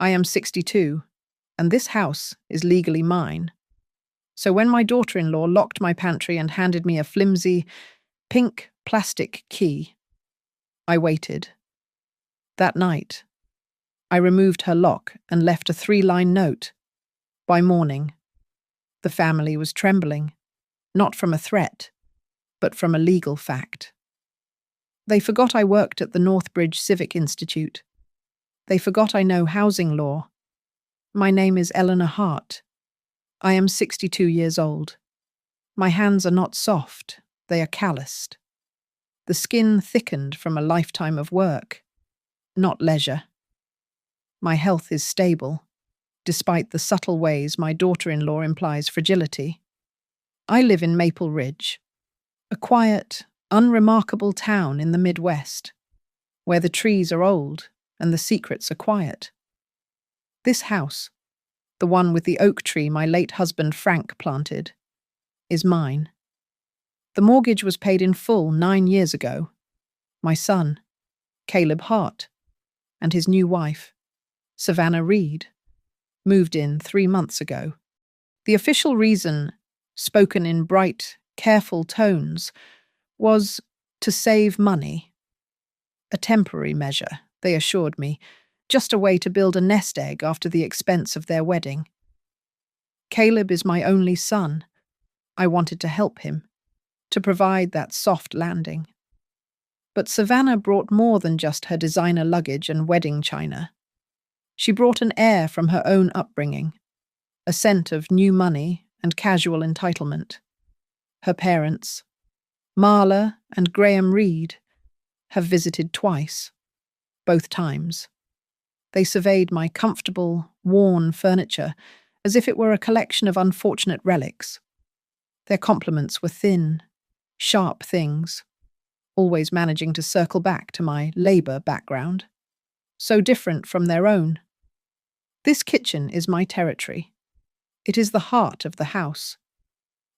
I am 62, and this house is legally mine. So when my daughter-in-law locked my pantry and handed me a flimsy, pink plastic key, I waited. That night, I removed her lock and left a 3-line note. By morning, the family was trembling, not from a threat, but from a legal fact. They forgot I worked at the Northbridge Civic Institute. They forgot I know housing law. My name is Eleanor Hart. I am 62 years old. My hands are not soft, they are calloused. The skin thickened from a lifetime of work, not leisure. My health is stable, despite the subtle ways my daughter-in-law implies fragility. I live in Maple Ridge, a quiet, unremarkable town in the Midwest, where the trees are old and the secrets are quiet. This house, the one with the oak tree my late husband Frank planted, is mine. The mortgage was paid in full 9 years ago. My son, Caleb Hart, and his new wife, Savannah Reed, moved in 3 months ago. The official reason, spoken in bright, careful tones, was to save money. A temporary measure, they assured me, just a way to build a nest egg after the expense of their wedding. Caleb is my only son. I wanted to help him, to provide that soft landing. But Savannah brought more than just her designer luggage and wedding china. She brought an air from her own upbringing, a scent of new money and casual entitlement. Her parents, Marla and Graham Reed, have visited twice, both times. They surveyed my comfortable, worn furniture as if it were a collection of unfortunate relics. Their compliments were thin, sharp things, always managing to circle back to my labor background, so different from their own. This kitchen is my territory. It is the heart of the house.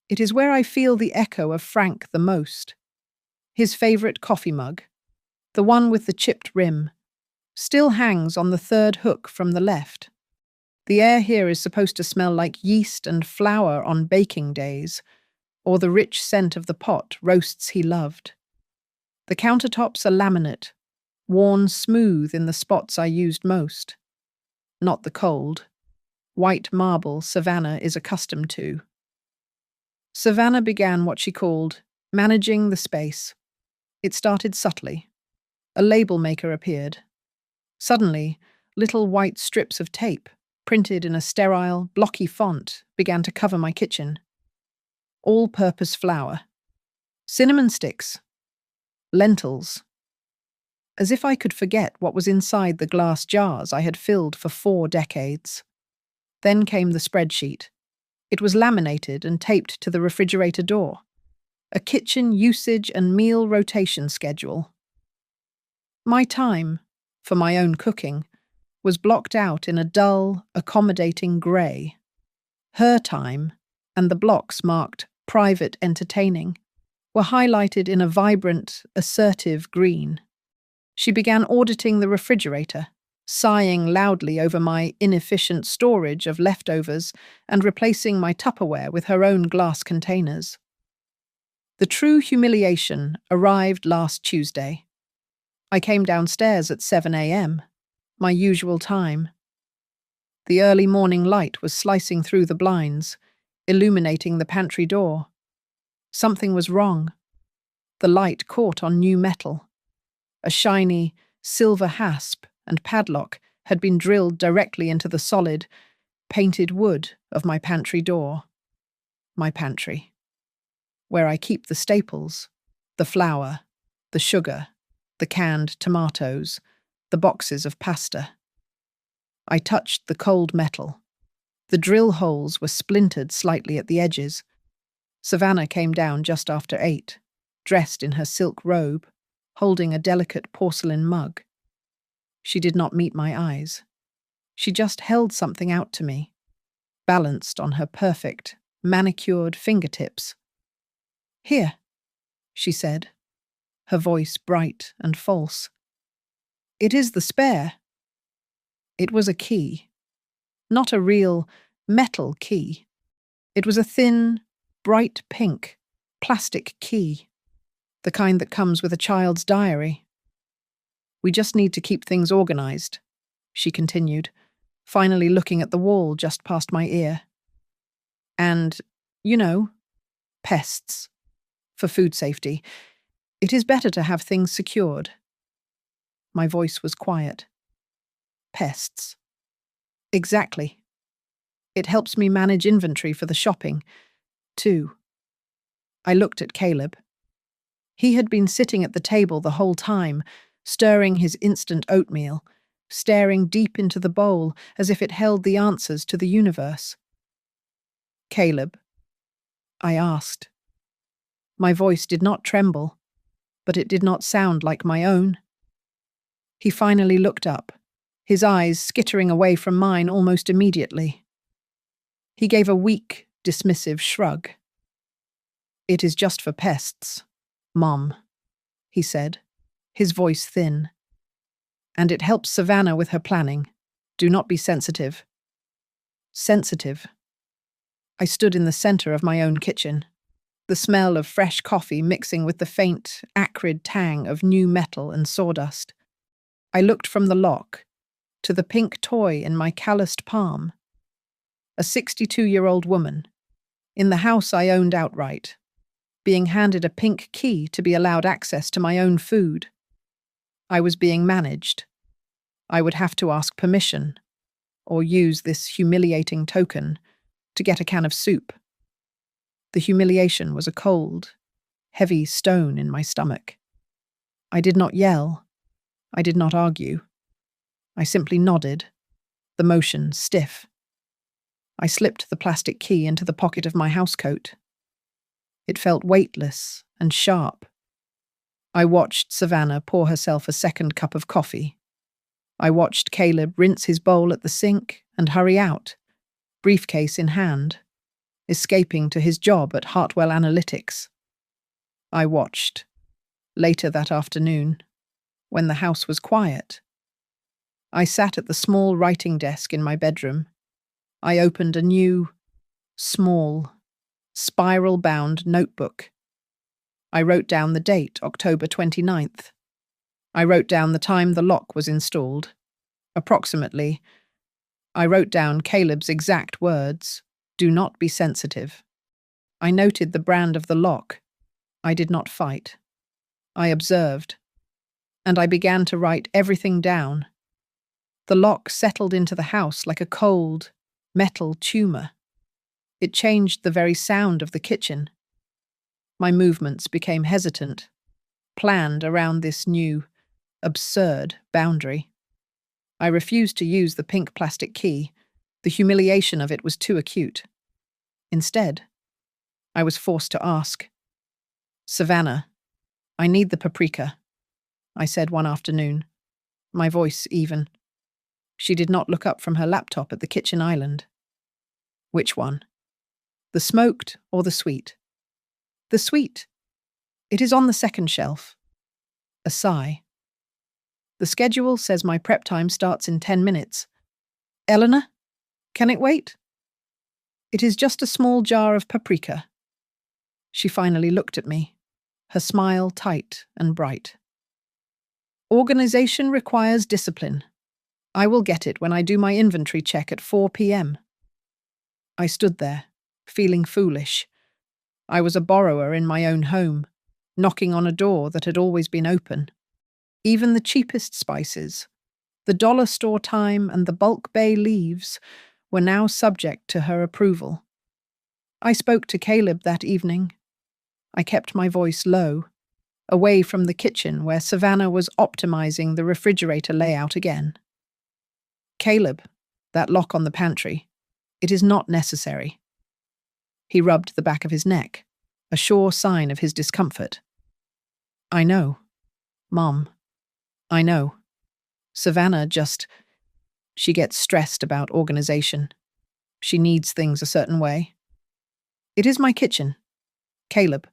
It is where I feel the echo of Frank the most. His favorite coffee mug, the one with the chipped rim, still hangs on the third hook from the left. The air here is supposed to smell like yeast and flour on baking days, or the rich scent of the pot roasts he loved. The countertops are laminate, worn smooth in the spots I used most. Not the cold, white marble Savannah is accustomed to. Savannah began what she called managing the space. It started subtly. A label maker appeared. Suddenly, little white strips of tape, printed in a sterile, blocky font, began to cover my kitchen. All-purpose flour, cinnamon sticks, lentils. As if I could forget what was inside the glass jars I had filled for 4 decades. Then came the spreadsheet. It was laminated and taped to the refrigerator door. A kitchen usage and meal rotation schedule. My time, for my own cooking, was blocked out in a dull, accommodating grey. Her time, and the blocks marked private entertaining, were highlighted in a vibrant, assertive green. She began auditing the refrigerator, sighing loudly over my inefficient storage of leftovers and replacing my Tupperware with her own glass containers. The true humiliation arrived last Tuesday. I came downstairs at 7 a.m., my usual time. The early morning light was slicing through the blinds, illuminating the pantry door. Something was wrong. The light caught on new metal. A shiny, silver hasp and padlock had been drilled directly into the solid, painted wood of my pantry door. My pantry, where I keep the staples, the flour, the sugar, the canned tomatoes, the boxes of pasta. I touched the cold metal. The drill holes were splintered slightly at the edges. Savannah came down just after 8, dressed in her silk robe, holding a delicate porcelain mug. She did not meet my eyes. She just held something out to me, balanced on her perfect, manicured fingertips. "Here," she said, her voice bright and false. "It is the spare." It was a key. Not a real metal key. It was a thin, bright pink, plastic key. The kind that comes with a child's diary. We just need to keep things organized, she continued, finally looking at the wall just past my ear. And, you know, pests. For food safety, it is better to have things secured. My voice was quiet. Pests. Exactly. It helps me manage inventory for the shopping, too. I looked at Caleb. He had been sitting at the table the whole time, stirring his instant oatmeal, staring deep into the bowl as if it held the answers to the universe. Caleb, I asked. My voice did not tremble, but it did not sound like my own. He finally looked up, his eyes skittering away from mine almost immediately. He gave a weak, dismissive shrug. It is just for pests, Mom, he said, his voice thin. And it helps Savannah with her planning. Do not be sensitive. Sensitive. I stood in the center of my own kitchen, the smell of fresh coffee mixing with the faint, acrid tang of new metal and sawdust. I looked from the lock to the pink toy in my calloused palm. A 62-year-old woman, in the house I owned outright, being handed a pink key to be allowed access to my own food. I was being managed. I would have to ask permission, or use this humiliating token to get a can of soup. The humiliation was a cold, heavy stone in my stomach. I did not yell. I did not argue. I simply nodded, the motion stiff. I slipped the plastic key into the pocket of my housecoat. It felt weightless and sharp. I watched Savannah pour herself a second cup of coffee. I watched Caleb rinse his bowl at the sink and hurry out, briefcase in hand, escaping to his job at Hartwell Analytics. I watched, later that afternoon, when the house was quiet. I sat at the small writing desk in my bedroom. I opened a new, small, spiral-bound notebook. I wrote down the date, October 29th. I wrote down the time the lock was installed. Approximately. I wrote down Caleb's exact words, "Do not be sensitive." I noted the brand of the lock. I did not fight. I observed. And I began to write everything down. The lock settled into the house like a cold, metal tumor. It changed the very sound of the kitchen. My movements became hesitant, planned around this new, absurd boundary. I refused to use the pink plastic key. The humiliation of it was too acute. Instead, I was forced to ask, "Savannah, I need the paprika," I said one afternoon, my voice even. She did not look up from her laptop at the kitchen island. "Which one? The smoked or the sweet?" "The sweet. It is on the second shelf." A sigh. "The schedule says my prep time starts in 10 minutes. Eleanor, can it wait?" "It is just a small jar of paprika." She finally looked at me, her smile tight and bright. "Organization requires discipline. I will get it when I do my inventory check at 4 p.m. I stood there, feeling foolish. I was a borrower in my own home, knocking on a door that had always been open. Even the cheapest spices, the dollar store thyme and the bulk bay leaves, were now subject to her approval. I spoke to Caleb that evening. I kept my voice low, away from the kitchen where Savannah was optimizing the refrigerator layout again. "Caleb, that lock on the pantry, it is not necessary." He rubbed the back of his neck, a sure sign of his discomfort. "I know, Mom. I know. Savannah she gets stressed about organization. She needs things a certain way. It is my kitchen. Caleb.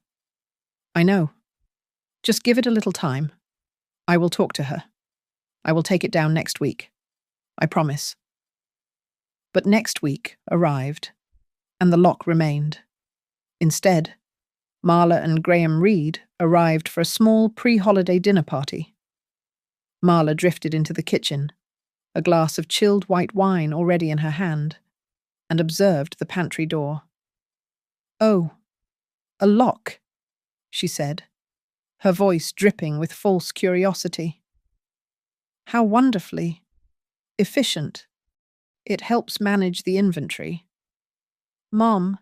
I know. Just give it a little time. I will talk to her. I will take it down next week. I promise. But next week arrived, and the lock remained. Instead, Marla and Graham Reed arrived for a small pre-holiday dinner party. Marla drifted into the kitchen, a glass of chilled white wine already in her hand, and observed the pantry door. "Oh, a lock," she said, her voice dripping with false curiosity. "How wonderfully efficient. It helps manage the inventory." "Mom,"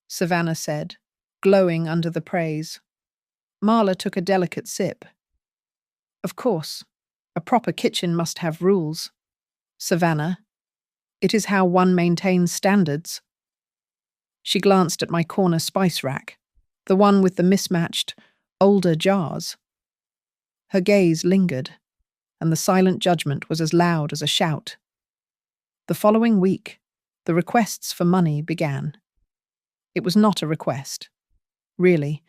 Savannah said, glowing under the praise. Marla took a delicate sip. "Of course, a proper kitchen must have rules. Savannah, it is how one maintains standards." She glanced at my corner spice rack, the one with the mismatched, older jars. Her gaze lingered, and the silent judgment was as loud as a shout. The following week, the requests for money began. It was not a request. Really,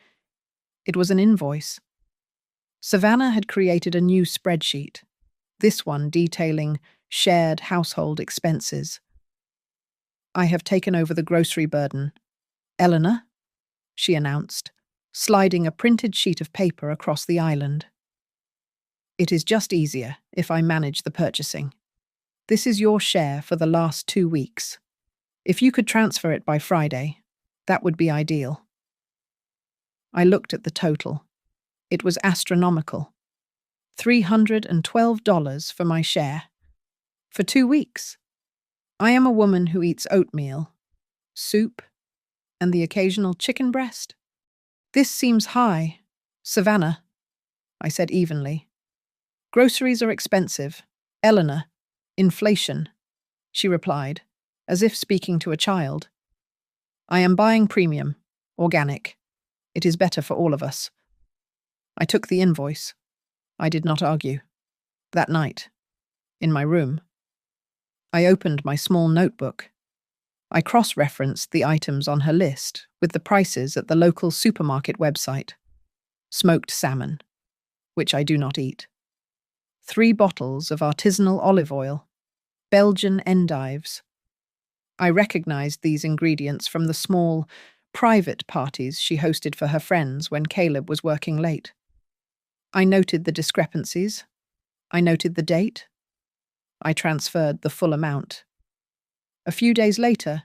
it was an invoice. Savannah had created a new spreadsheet, this one detailing shared household expenses. "I have taken over the grocery burden. Eleanor," she announced, sliding a printed sheet of paper across the island. "It is just easier if I manage the purchasing. This is your share for the last 2 weeks. If you could transfer it by Friday, that would be ideal." I looked at the total. It was astronomical. $312 for my share. For 2 weeks. I am a woman who eats oatmeal, soup, and the occasional chicken breast. "This seems high, Savannah," I said evenly. "Groceries are expensive. Eleanor, inflation," she replied, as if speaking to a child. "I am buying premium, organic. It is better for all of us." I took the invoice. I did not argue. That night, in my room, I opened my small notebook. I cross-referenced the items on her list with the prices at the local supermarket website. Smoked salmon, which I do not eat. 3 bottles of artisanal olive oil. Belgian endives. I recognized these ingredients from the small, private parties she hosted for her friends when Caleb was working late. I noted the discrepancies. I noted the date. I transferred the full amount. A few days later,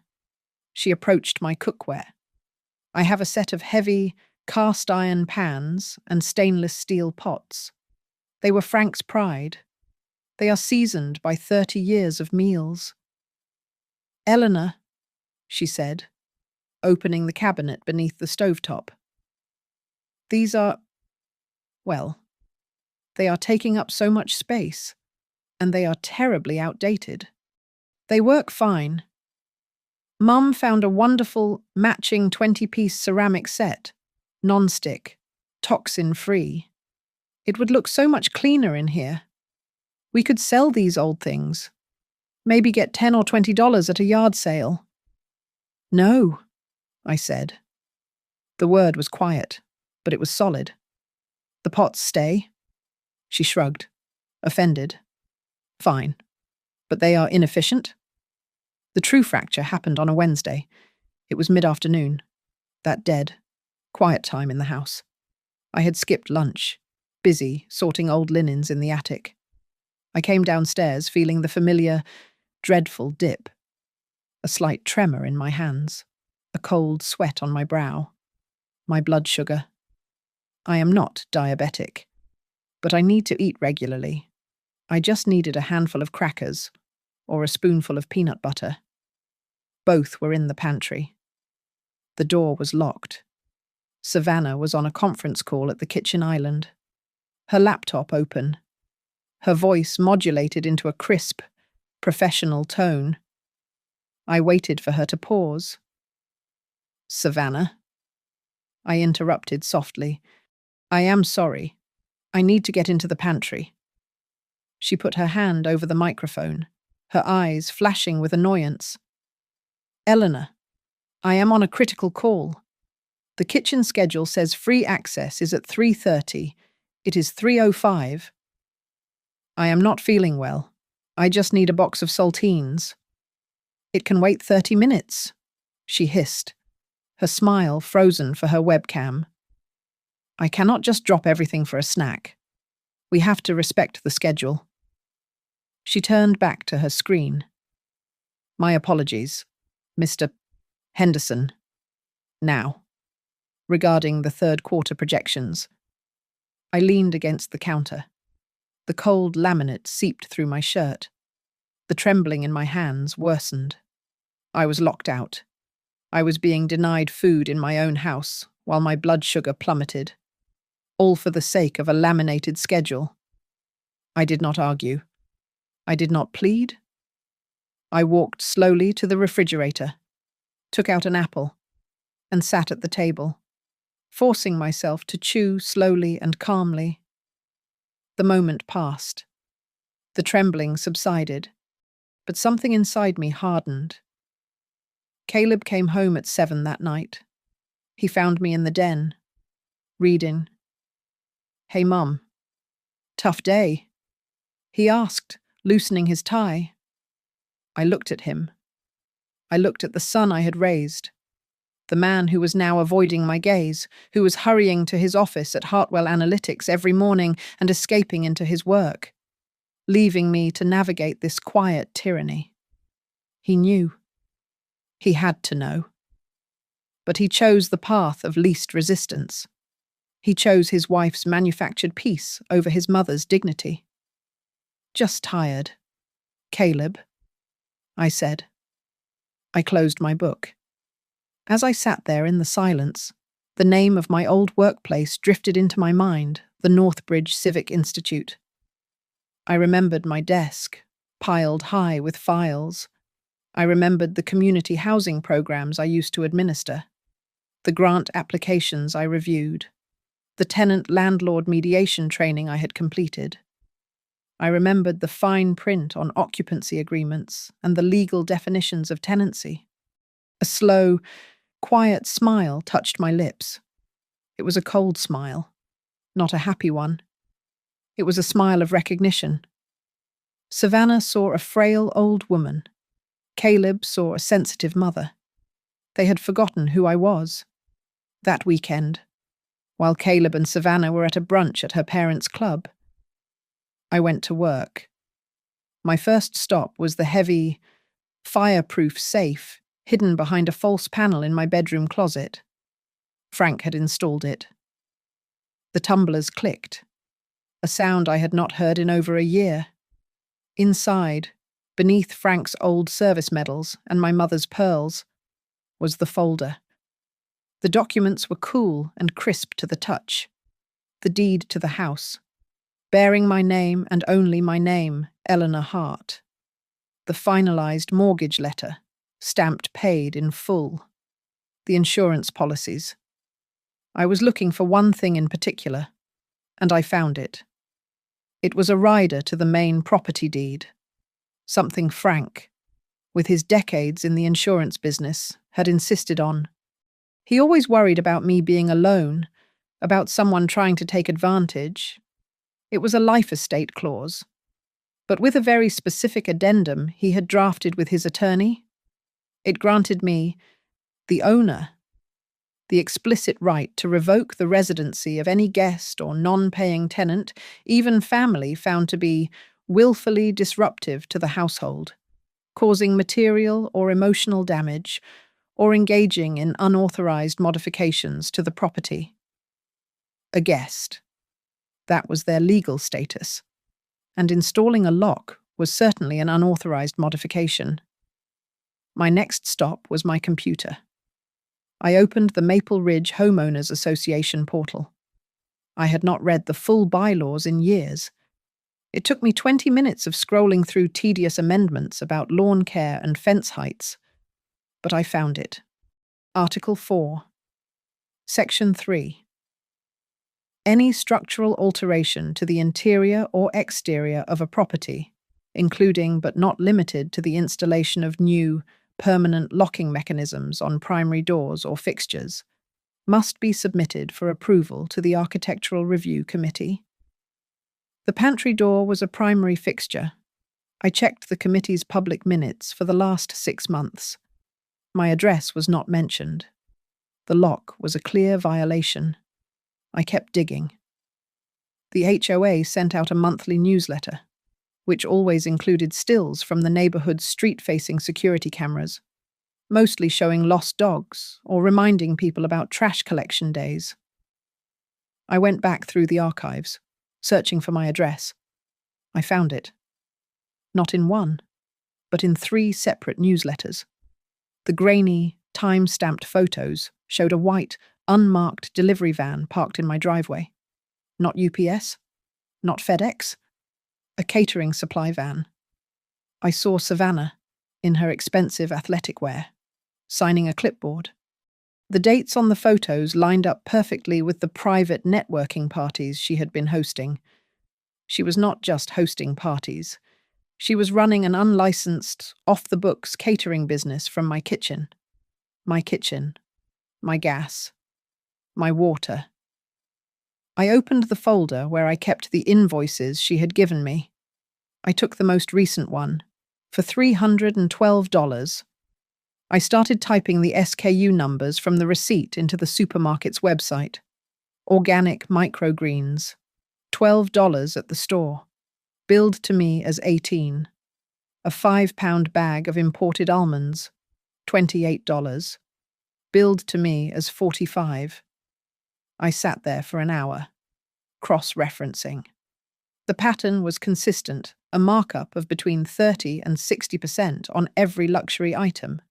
she approached my cookware. I have a set of heavy, cast-iron pans and stainless steel pots. They were Frank's pride. They are seasoned by 30 years of meals. "Eleanor," she said, opening the cabinet beneath the stovetop. "These are, well, they are taking up so much space, and they are terribly outdated. They work fine. Mum found a wonderful, matching 20-piece ceramic set, non-stick, toxin-free. It would look so much cleaner in here. We could sell these old things. Maybe get $10 or $20 at a yard sale." "No," I said. The word was quiet, but it was solid. "The pots stay?" She shrugged, offended. "Fine. But they are inefficient?" The true fracture happened on a Wednesday. It was mid-afternoon. That dead, quiet time in the house. I had skipped lunch, busy sorting old linens in the attic. I came downstairs feeling the familiar, dreadful dip. A slight tremor in my hands, a cold sweat on my brow. My blood sugar. I am not diabetic, but I need to eat regularly. I just needed a handful of crackers or a spoonful of peanut butter. Both were in the pantry. The door was locked. Savannah was on a conference call at the kitchen island. Her laptop open. Her voice modulated into a crisp, professional tone. I waited for her to pause. "Savannah?" I interrupted softly. "I am sorry. I need to get into the pantry." She put her hand over the microphone, her eyes flashing with annoyance. "Eleanor, I am on a critical call. The kitchen schedule says free access is at 3:30. It is 3:05. I am not feeling well. I just need a box of saltines. It can wait 30 minutes, she hissed, her smile frozen for her webcam. I cannot just drop everything for a snack. We have to respect the schedule. She turned back to her screen. My apologies, Mr. Henderson. Now, regarding the third quarter projections. I leaned against the counter. The cold laminate seeped through my shirt. The trembling in my hands worsened. I was locked out. I was being denied food in my own house while my blood sugar plummeted. All for the sake of a laminated schedule. I did not argue. I did not plead. I walked slowly to the refrigerator, took out an apple, and sat at the table, forcing myself to chew slowly and calmly. The moment passed. The trembling subsided, but something inside me hardened. Caleb came home at 7 that night. He found me in the den, reading. "Hey, Mum. Tough day?" he asked, loosening his tie. I looked at him. I looked at the son I had raised, the man who was now avoiding my gaze, who was hurrying to his office at Hartwell Analytics every morning and escaping into his work, leaving me to navigate this quiet tyranny. He knew. He had to know. But he chose the path of least resistance. He chose his wife's manufactured peace over his mother's dignity. "Just tired. Caleb," I said. I closed my book. As I sat there in the silence, the name of my old workplace drifted into my mind, the Northbridge Civic Institute. I remembered my desk, piled high with files. I remembered the community housing programs I used to administer, the grant applications I reviewed, the tenant-landlord mediation training I had completed. I remembered the fine print on occupancy agreements and the legal definitions of tenancy. A slow, quiet smile touched my lips. It was a cold smile, not a happy one. It was a smile of recognition. Savannah saw a frail old woman. Caleb saw a sensitive mother. They had forgotten who I was. That weekend, while Caleb and Savannah were at a brunch at her parents' club, I went to work. My first stop was the heavy, fireproof safe hidden behind a false panel in my bedroom closet. Frank had installed it. The tumblers clicked, a sound I had not heard in over a year. Inside, beneath Frank's old service medals and my mother's pearls, was the folder. The documents were cool and crisp to the touch. The deed to the house, bearing my name and only my name, Eleanor Hart. The finalized mortgage letter, stamped paid in full. The insurance policies. I was looking for one thing in particular, and I found it. It was a rider to the main property deed. Something Frank, with his decades in the insurance business, had insisted on. He always worried about me being alone, about someone trying to take advantage. It was a life estate clause, but with a very specific addendum he had drafted with his attorney. It granted me, the owner, the explicit right to revoke the residency of any guest or non-paying tenant, even family found to be willfully disruptive to the household, causing material or emotional damage, or engaging in unauthorized modifications to the property. A guest. That was their legal status, and installing a lock was certainly an unauthorized modification. My next stop was my computer. I opened the Maple Ridge Homeowners Association portal. I had not read the full bylaws in years. It took me 20 minutes of scrolling through tedious amendments about lawn care and fence heights, but I found it. Article 4. Section 3. Any structural alteration to the interior or exterior of a property, including but not limited to the installation of new, permanent locking mechanisms on primary doors or fixtures, must be submitted for approval to the Architectural Review Committee. The pantry door was a primary fixture. I checked the committee's public minutes for the last 6 months. My address was not mentioned. The lock was a clear violation. I kept digging. The HOA sent out a monthly newsletter, which always included stills from the neighborhood's street-facing security cameras, mostly showing lost dogs or reminding people about trash collection days. I went back through the archives, searching for my address. I found it. Not in one, but in 3 separate newsletters. The grainy, time-stamped photos showed a white, unmarked delivery van parked in my driveway. Not UPS, not FedEx, a catering supply van. I saw Savannah, in her expensive athletic wear, signing a clipboard. The dates on the photos lined up perfectly with the private networking parties she had been hosting. She was not just hosting parties. She was running an unlicensed, off-the-books catering business from my kitchen. My kitchen, my gas, my water. I opened the folder where I kept the invoices she had given me. I took the most recent one, for $312. I started typing the SKU numbers from the receipt into the supermarket's website. Organic microgreens, $12 at the store, billed to me as 18. A 5-pound bag of imported almonds, $28, billed to me as 45. I sat there for an hour, cross-referencing. The pattern was consistent, a markup of between 30 and 60% on every luxury item.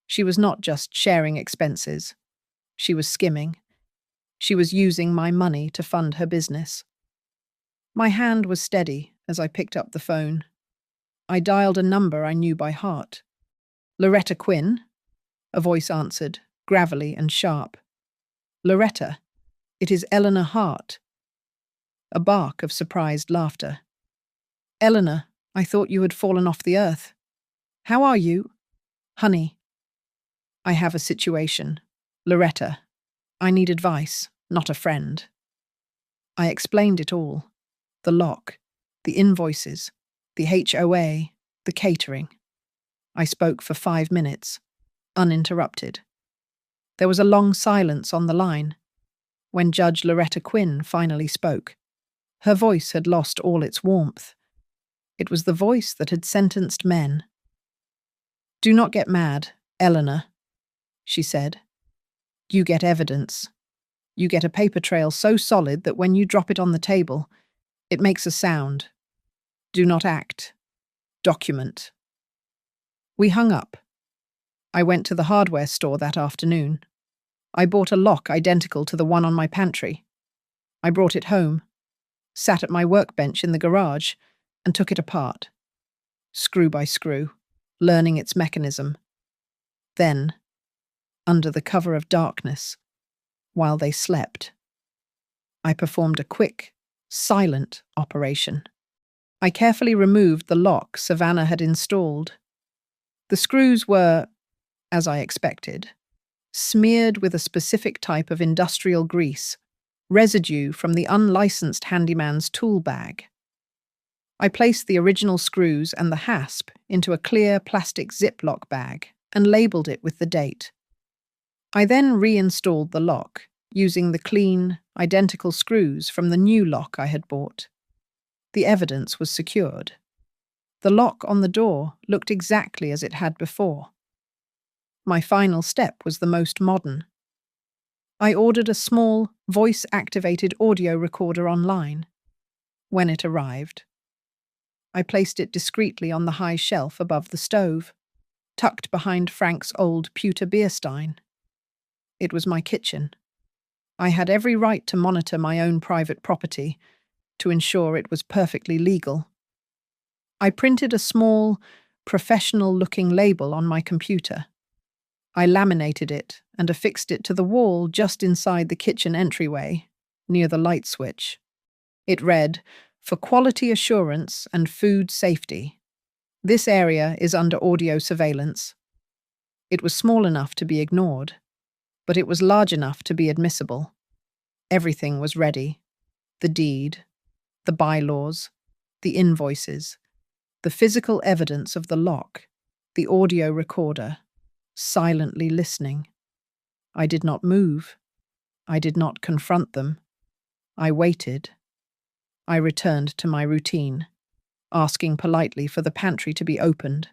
She was not just sharing expenses. She was skimming. She was using my money to fund her business. My hand was steady as I picked up the phone. I dialed a number I knew by heart. Loretta Quinn? A voice answered, gravelly and sharp. Loretta, it is Eleanor Hart. A bark of surprised laughter. Eleanor, I thought you had fallen off the earth. How are you? Honey, I have a situation. Loretta, I need advice, not a friend. I explained it all. The lock, the invoices, the HOA, the catering. I spoke for 5 minutes, uninterrupted. There was a long silence on the line. When Judge Loretta Quinn finally spoke, her voice had lost all its warmth. It was the voice that had sentenced men. Do not get mad, Eleanor, she said. You get evidence. You get a paper trail so solid that when you drop it on the table, it makes a sound. Do not act. Document. We hung up. I went to the hardware store that afternoon. I bought a lock identical to the one on my pantry. I brought it home, sat at my workbench in the garage, and took it apart, screw by screw, learning its mechanism. Then, under the cover of darkness, while they slept, I performed a quick, silent operation. I carefully removed the lock Savannah had installed. The screws were, as I expected, smeared with a specific type of industrial grease, residue from the unlicensed handyman's tool bag. I placed the original screws and the hasp into a clear plastic Ziploc bag and labeled it with the date. I then reinstalled the lock, using the clean, identical screws from the new lock I had bought. The evidence was secured. The lock on the door looked exactly as it had before. My final step was the most modern. I ordered a small, voice-activated audio recorder online. When it arrived, I placed it discreetly on the high shelf above the stove, tucked behind Frank's old pewter beer stein. It was my kitchen. I had every right to monitor my own private property, to ensure it was perfectly legal. I printed a small, professional-looking label on my computer. I laminated it and affixed it to the wall just inside the kitchen entryway, near the light switch. It read, "For quality assurance and food safety. This area is under audio surveillance." It was small enough to be ignored, but it was large enough to be admissible. Everything was ready. The deed, the bylaws, the invoices, the The physical evidence of the lock, the audio recorder, silently listening. I did not move. I did not confront them. I waited. I returned to my routine, asking politely for the pantry to be opened,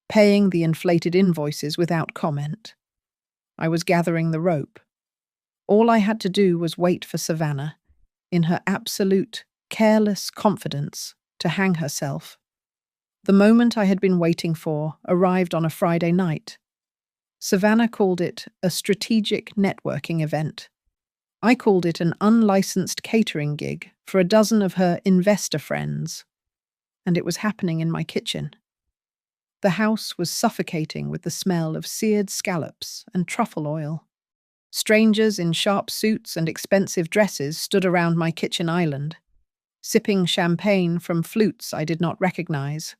paying the inflated invoices without comment. I was gathering the rope. All I had to do was wait for Savannah, in her absolute, careless confidence, to hang herself. The moment I had been waiting for arrived on a Friday night. Savannah called it a strategic networking event. I called it an unlicensed catering gig for a dozen of her investor friends. And it was happening in my kitchen. The house was suffocating with the smell of seared scallops and truffle oil. Strangers in sharp suits and expensive dresses stood around my kitchen island, sipping champagne from flutes I did not recognize.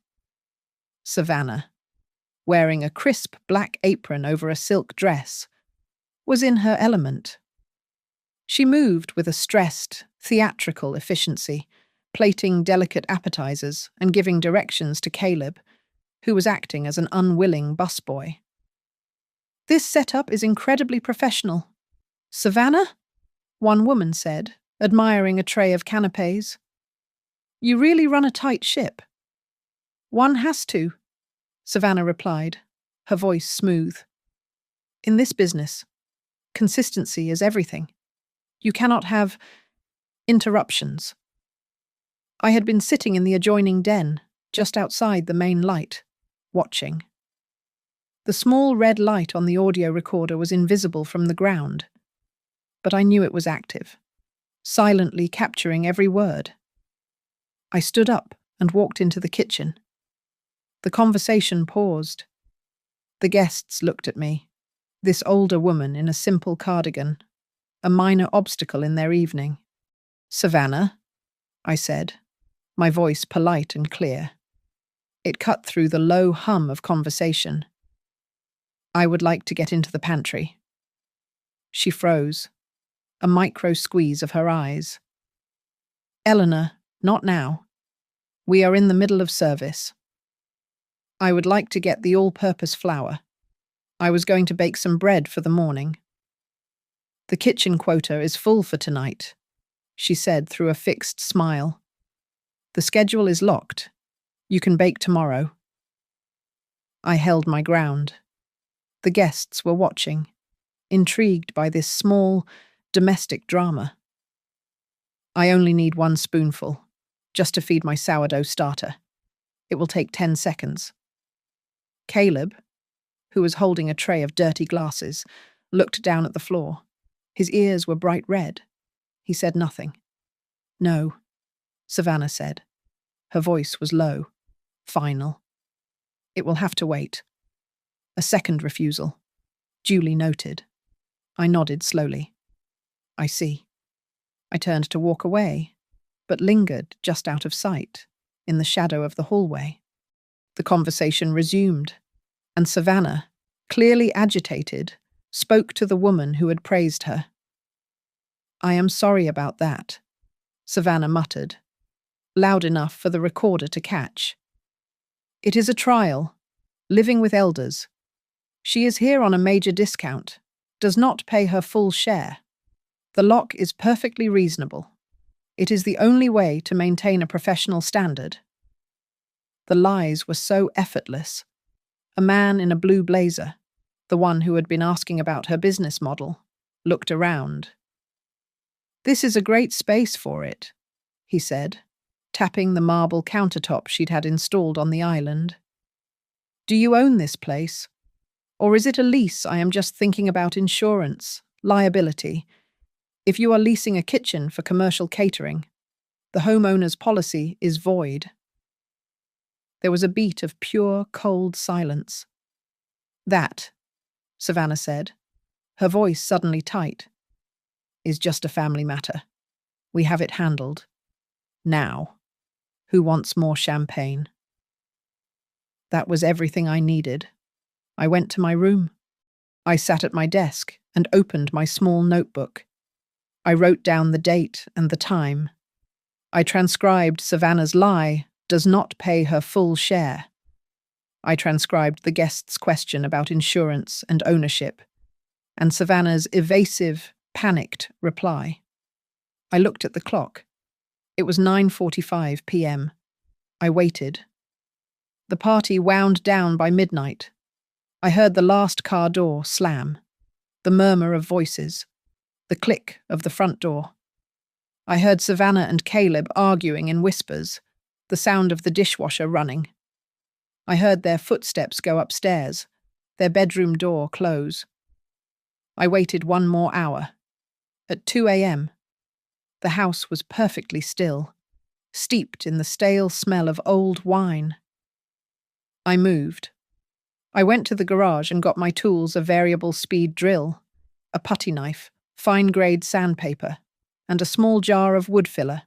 Savannah, wearing a crisp black apron over a silk dress, was in her element. She moved with a stressed, theatrical efficiency, plating delicate appetizers and giving directions to Caleb, who was acting as an unwilling busboy. "This setup is incredibly professional. Savannah?" one woman said, admiring a tray of canapes. "You really run a tight ship." "One has to," Savannah replied, her voice smooth. "In this business, consistency is everything. You cannot have interruptions." I had been sitting in the adjoining den, just outside the main light, watching. The small red light on the audio recorder was invisible from the ground, but I knew it was active, silently capturing every word. I stood up and walked into the kitchen. The conversation paused. The guests looked at me, this older woman in a simple cardigan, a minor obstacle in their evening. "Savannah," I said, my voice polite and clear. It cut through the low hum of conversation. "I would like to get into the pantry." She froze, a micro squeeze of her eyes. "Eleanor, not now. We are in the middle of service. I would like to get the all-purpose flour. I was going to bake some bread for the morning." "The kitchen quota is full for tonight," she said through a fixed smile. "The schedule is locked. You can bake tomorrow." I held my ground. The guests were watching, intrigued by this small, domestic drama. "I only need 1 spoonful, just to feed my sourdough starter. It will take 10 seconds. Caleb, who was holding a tray of dirty glasses, looked down at the floor. His ears were bright red. He said nothing. "No," Savannah said. Her voice was low, final. "It will have to wait." A second refusal. Duly noted. I nodded slowly. "I see." I turned to walk away, but lingered just out of sight, in the shadow of the hallway. The conversation resumed, and Savannah, clearly agitated, spoke to the woman who had praised her. "I am sorry about that," Savannah muttered, loud enough for the recorder to catch. "It is a trial, living with elders. She is here on a major discount, does not pay her full share. The lock is perfectly reasonable. It is the only way to maintain a professional standard." The lies were so effortless. A man in a blue blazer, the one who had been asking about her business model, looked around. "This is a great space for it," he said, tapping the marble countertop she'd had installed on the island. "Do you own this place? Or is it a lease? I am just thinking about insurance, liability. If you are leasing a kitchen for commercial catering, the homeowner's policy is void." There was a beat of pure, cold silence. "That," Savannah said, her voice suddenly tight, "is just a family matter. We have it handled. Now, who wants more champagne?" That was everything I needed. I went to my room. I sat at my desk and opened my small notebook. I wrote down the date and the time. I transcribed Savannah's lie, does not pay her full share. I transcribed the guest's question about insurance and ownership, and Savannah's evasive, panicked reply. I looked at the clock. It was 9:45 p.m. I waited. The party wound down by midnight. I heard the last car door slam, the murmur of voices, the click of the front door. I heard Savannah and Caleb arguing in whispers, the sound of the dishwasher running. I heard their footsteps go upstairs, their bedroom door close. I waited one more hour. At 2 a.m., the house was perfectly still, steeped in the stale smell of old wine. I moved. I went to the garage and got my tools: a variable speed drill, a putty knife, fine-grade sandpaper, and a small jar of wood filler.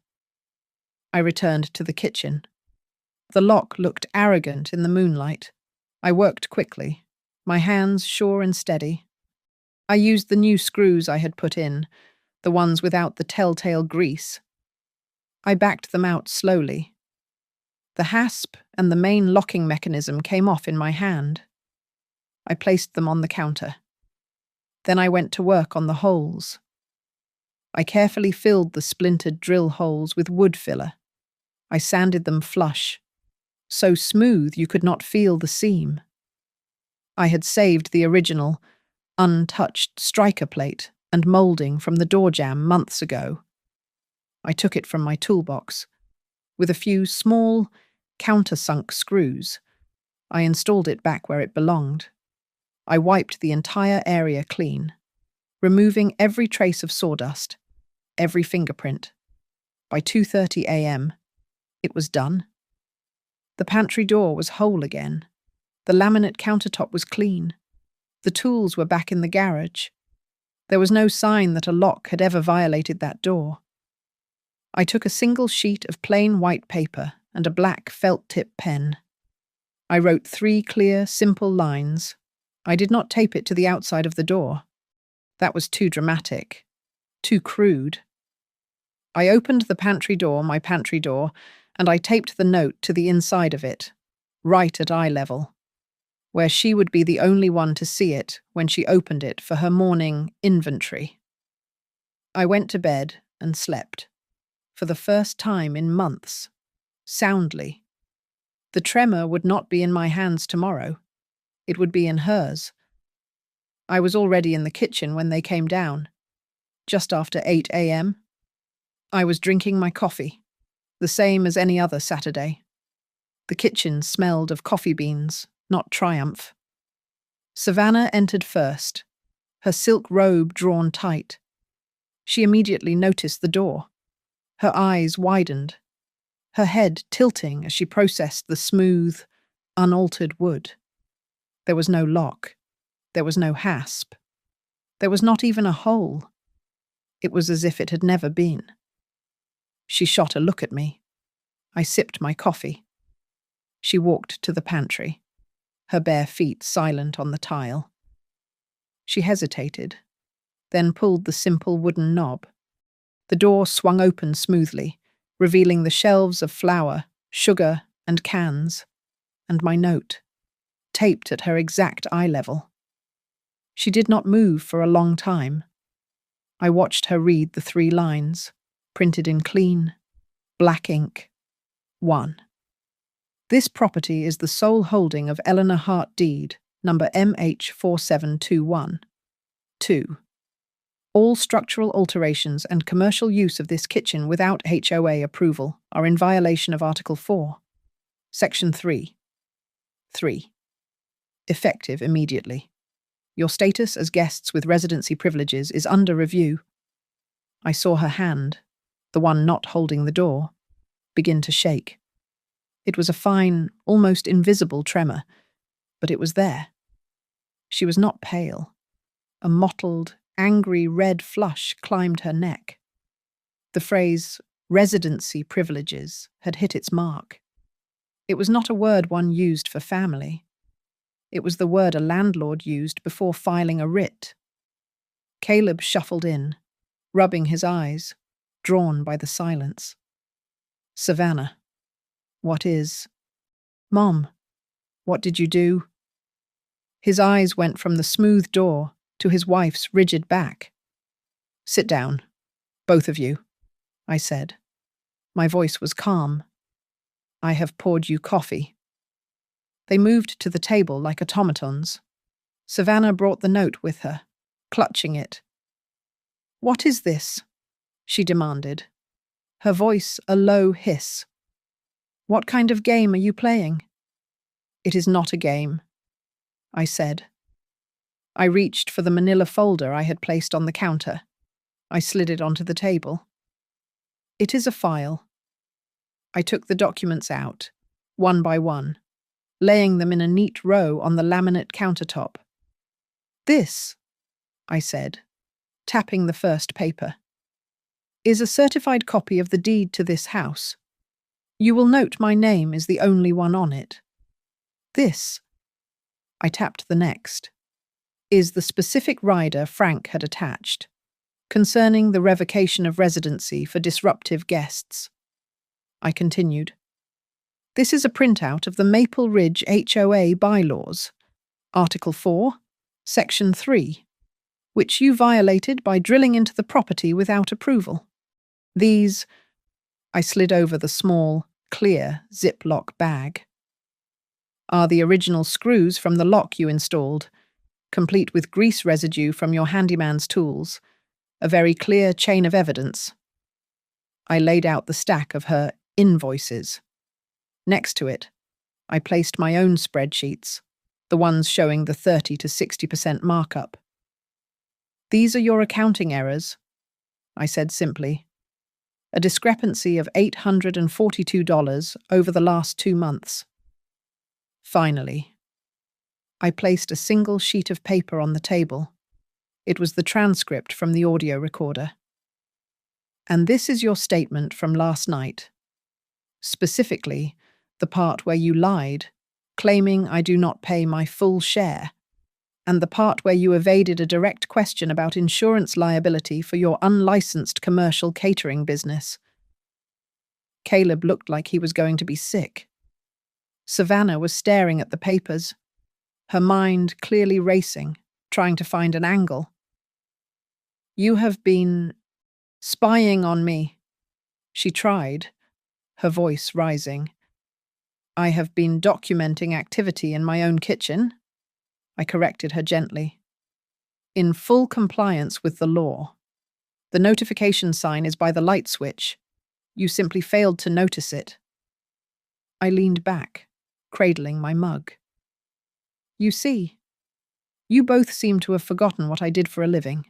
I returned to the kitchen. The lock looked arrogant in the moonlight. I worked quickly, my hands sure and steady. I used the new screws I had put in, the ones without the telltale grease. I backed them out slowly. The hasp and the main locking mechanism came off in my hand. I placed them on the counter. Then I went to work on the holes. I carefully filled the splintered drill holes with wood filler. I sanded them flush, so smooth you could not feel the seam. I had saved the original, untouched striker plate and moulding from the door jamb months ago. I took it from my toolbox. With a few small, countersunk screws, I installed it back where it belonged. I wiped the entire area clean, removing every trace of sawdust, every fingerprint. By 2:30 a.m., it was done. The pantry door was whole again. The laminate countertop was clean. The tools were back in the garage. There was no sign that a lock had ever violated that door. I took a single sheet of plain white paper and a black felt-tip pen. I wrote 3 clear, simple lines. I did not tape it to the outside of the door. That was too dramatic, too crude. I opened the pantry door, my pantry door, and I taped the note to the inside of it, right at eye level, where she would be the only one to see it when she opened it for her morning inventory. I went to bed and slept, for the first time in months, soundly. The tremor would not be in my hands tomorrow. It would be in hers. I was already in the kitchen when they came down. Just after 8 a.m., I was drinking my coffee, the same as any other Saturday. The kitchen smelled of coffee beans, not Triumph. Savannah entered first, her silk robe drawn tight. She immediately noticed the door. Her eyes widened, her head tilting as she processed the smooth, unaltered wood. There was no lock. There was no hasp. There was not even a hole. It was as if it had never been. She shot a look at me. I sipped my coffee. She walked to the pantry, her bare feet silent on the tile. She hesitated, then pulled the simple wooden knob. The door swung open smoothly, revealing the shelves of flour, sugar, and cans, and my note, taped at her exact eye level. She did not move for a long time. I watched her read the 3 lines, printed in clean, black ink. 1. This property is the sole holding of Eleanor Hart Deed, number MH4721. 2. All structural alterations and commercial use of this kitchen without HOA approval are in violation of Article 4, Section 3. 3. Effective immediately. Your status as guests with residency privileges is under review. I saw her hand, the one not holding the door, begin to shake. It was a fine, almost invisible tremor, but it was there. She was not pale. A mottled, angry red flush climbed her neck. The phrase, residency privileges, had hit its mark. It was not a word one used for family. It was the word a landlord used before filing a writ. Caleb shuffled in, rubbing his eyes, drawn by the silence. Savannah. What is? Mom, what did you do? His eyes went from the smooth door to his wife's rigid back. Sit down, both of you, I said. My voice was calm. I have poured you coffee. They moved to the table like automatons. Savannah brought the note with her, clutching it. What is this? She demanded, her voice a low hiss. What kind of game are you playing? It is not a game, I said. I reached for the manila folder I had placed on the counter. I slid it onto the table. It is a file. I took the documents out, one by one, laying them in a neat row on the laminate countertop. This, I said, tapping the first paper, is a certified copy of the deed to this house. You will note my name is the only one on it. This, I tapped the next, is the specific rider Frank had attached, concerning the revocation of residency for disruptive guests. I continued. This is a printout of the Maple Ridge HOA bylaws, Article 4, Section 3, which you violated by drilling into the property without approval. These, I slid over the small, clear Ziploc bag, are the original screws from the lock you installed, complete with grease residue from your handyman's tools, a very clear chain of evidence. I laid out the stack of her invoices. Next to it, I placed my own spreadsheets, the ones showing the 30 to 60% markup. These are your accounting errors, I said simply. A discrepancy of $842 over the last 2 months. Finally, I placed a single sheet of paper on the table. It was the transcript from the audio recorder. And this is your statement from last night. Specifically, the part where you lied, claiming I do not pay my full share, and the part where you evaded a direct question about insurance liability for your unlicensed commercial catering business. Caleb looked like he was going to be sick. Savannah was staring at the papers, her mind clearly racing, trying to find an angle. You have been spying on me, she tried, her voice rising. I have been documenting activity in my own kitchen, I corrected her gently. In full compliance with the law. The notification sign is by the light switch. You simply failed to notice it. I leaned back, cradling my mug. You see, you both seem to have forgotten what I did for a living.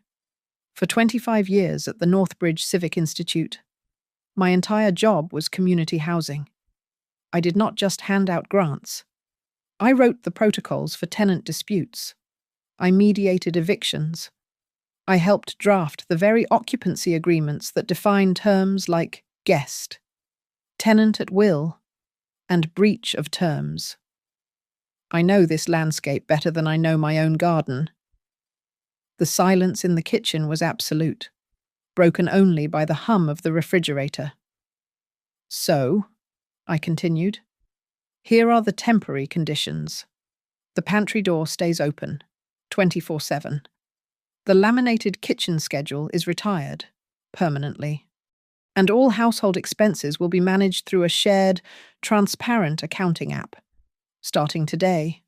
For 25 years at the Northbridge Civic Institute, my entire job was community housing. I did not just hand out grants. I wrote the protocols for tenant disputes. I mediated evictions. I helped draft the very occupancy agreements that define terms like guest, tenant at will, and breach of terms. I know this landscape better than I know my own garden. The silence in the kitchen was absolute, broken only by the hum of the refrigerator. So, I continued, here are the temporary conditions. The pantry door stays open, 24/7. The laminated kitchen schedule is retired, permanently. And all household expenses will be managed through a shared, transparent accounting app. Starting today,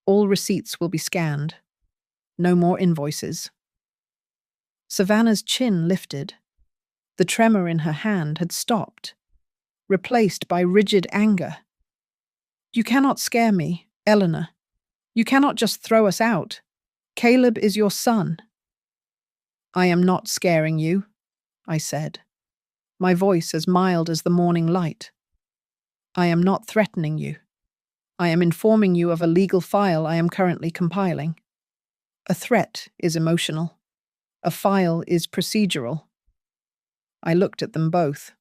all receipts will be scanned. No more invoices. Savannah's chin lifted. The tremor in her hand had stopped, replaced by rigid anger. You cannot scare me, Eleanor. You cannot just throw us out. Caleb is your son. I am not scaring you, I said, my voice as mild as the morning light. I am not threatening you. I am informing you of a legal file I am currently compiling. A threat is emotional. A file is procedural. I looked at them both.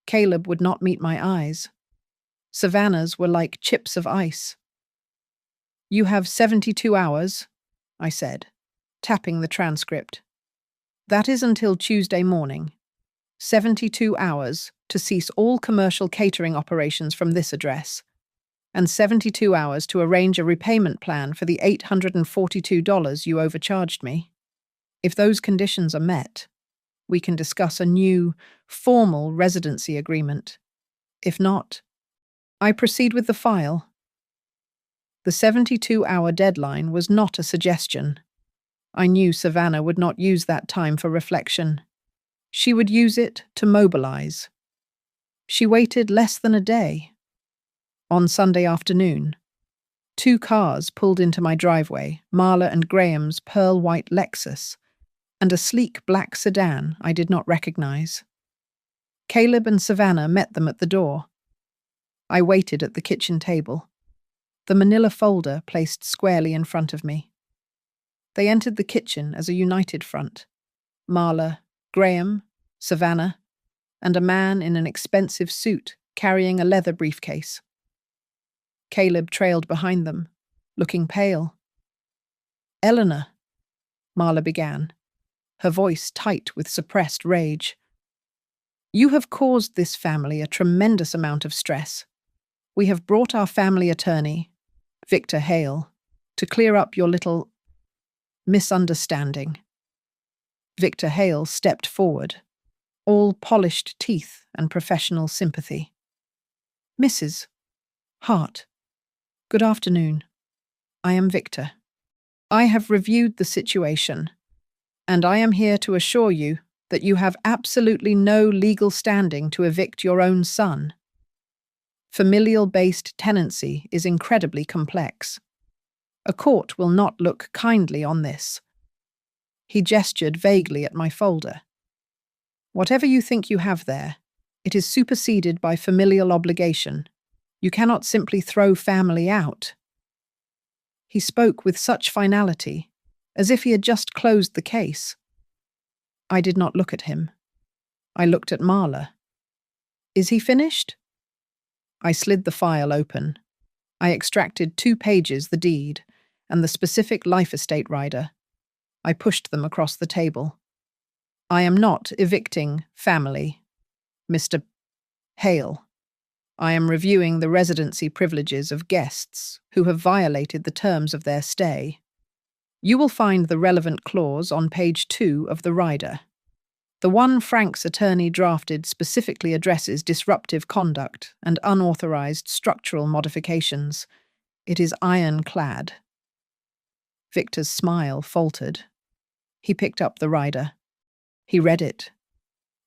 Caleb would not meet my eyes. Savannah's were like chips of ice. You have 72 hours, I said, tapping the transcript. That is until Tuesday morning. 72 hours to cease all commercial catering operations from this address, and 72 hours to arrange a repayment plan for the $842 you overcharged me. If those conditions are met, we can discuss a new, formal residency agreement. If not, I proceed with the file. The 72-hour deadline was not a suggestion. I knew Savannah would not use that time for reflection. She would use it to mobilize. She waited less than a day. On Sunday afternoon, 2 cars pulled into my driveway, Marla and Graham's pearl-white Lexus, and a sleek black sedan I did not recognize. Caleb and Savannah met them at the door. I waited at the kitchen table, the manila folder placed squarely in front of me. They entered the kitchen as a united front. Marla, Graham, Savannah, and a man in an expensive suit carrying a leather briefcase. Caleb trailed behind them, looking pale. "Eleanor," Marla began, her voice tight with suppressed rage. "You have caused this family a tremendous amount of stress. We have brought our family attorney, Victor Hale, to clear up your little misunderstanding." Victor Hale stepped forward, all polished teeth and professional sympathy. "Mrs. Hart, good afternoon. I am Victor. I have reviewed the situation, and I am here to assure you that you have absolutely no legal standing to evict your own son. Familial-based tenancy is incredibly complex. A court will not look kindly on this." He gestured vaguely at my folder. "Whatever you think you have there, it is superseded by familial obligation. You cannot simply throw family out." He spoke with such finality, as if he had just closed the case. I did not look at him. I looked at Marla. "Is he finished?" I slid the file open. I extracted 2 pages, the deed, and the specific life estate rider. I pushed them across the table. "I am not evicting family, Mr. Hale. I am reviewing the residency privileges of guests who have violated the terms of their stay. You will find the relevant clause on page 2 of the rider. The one Frank's attorney drafted specifically addresses disruptive conduct and unauthorized structural modifications. It is ironclad." Victor's smile faltered. He picked up the rider. He read it.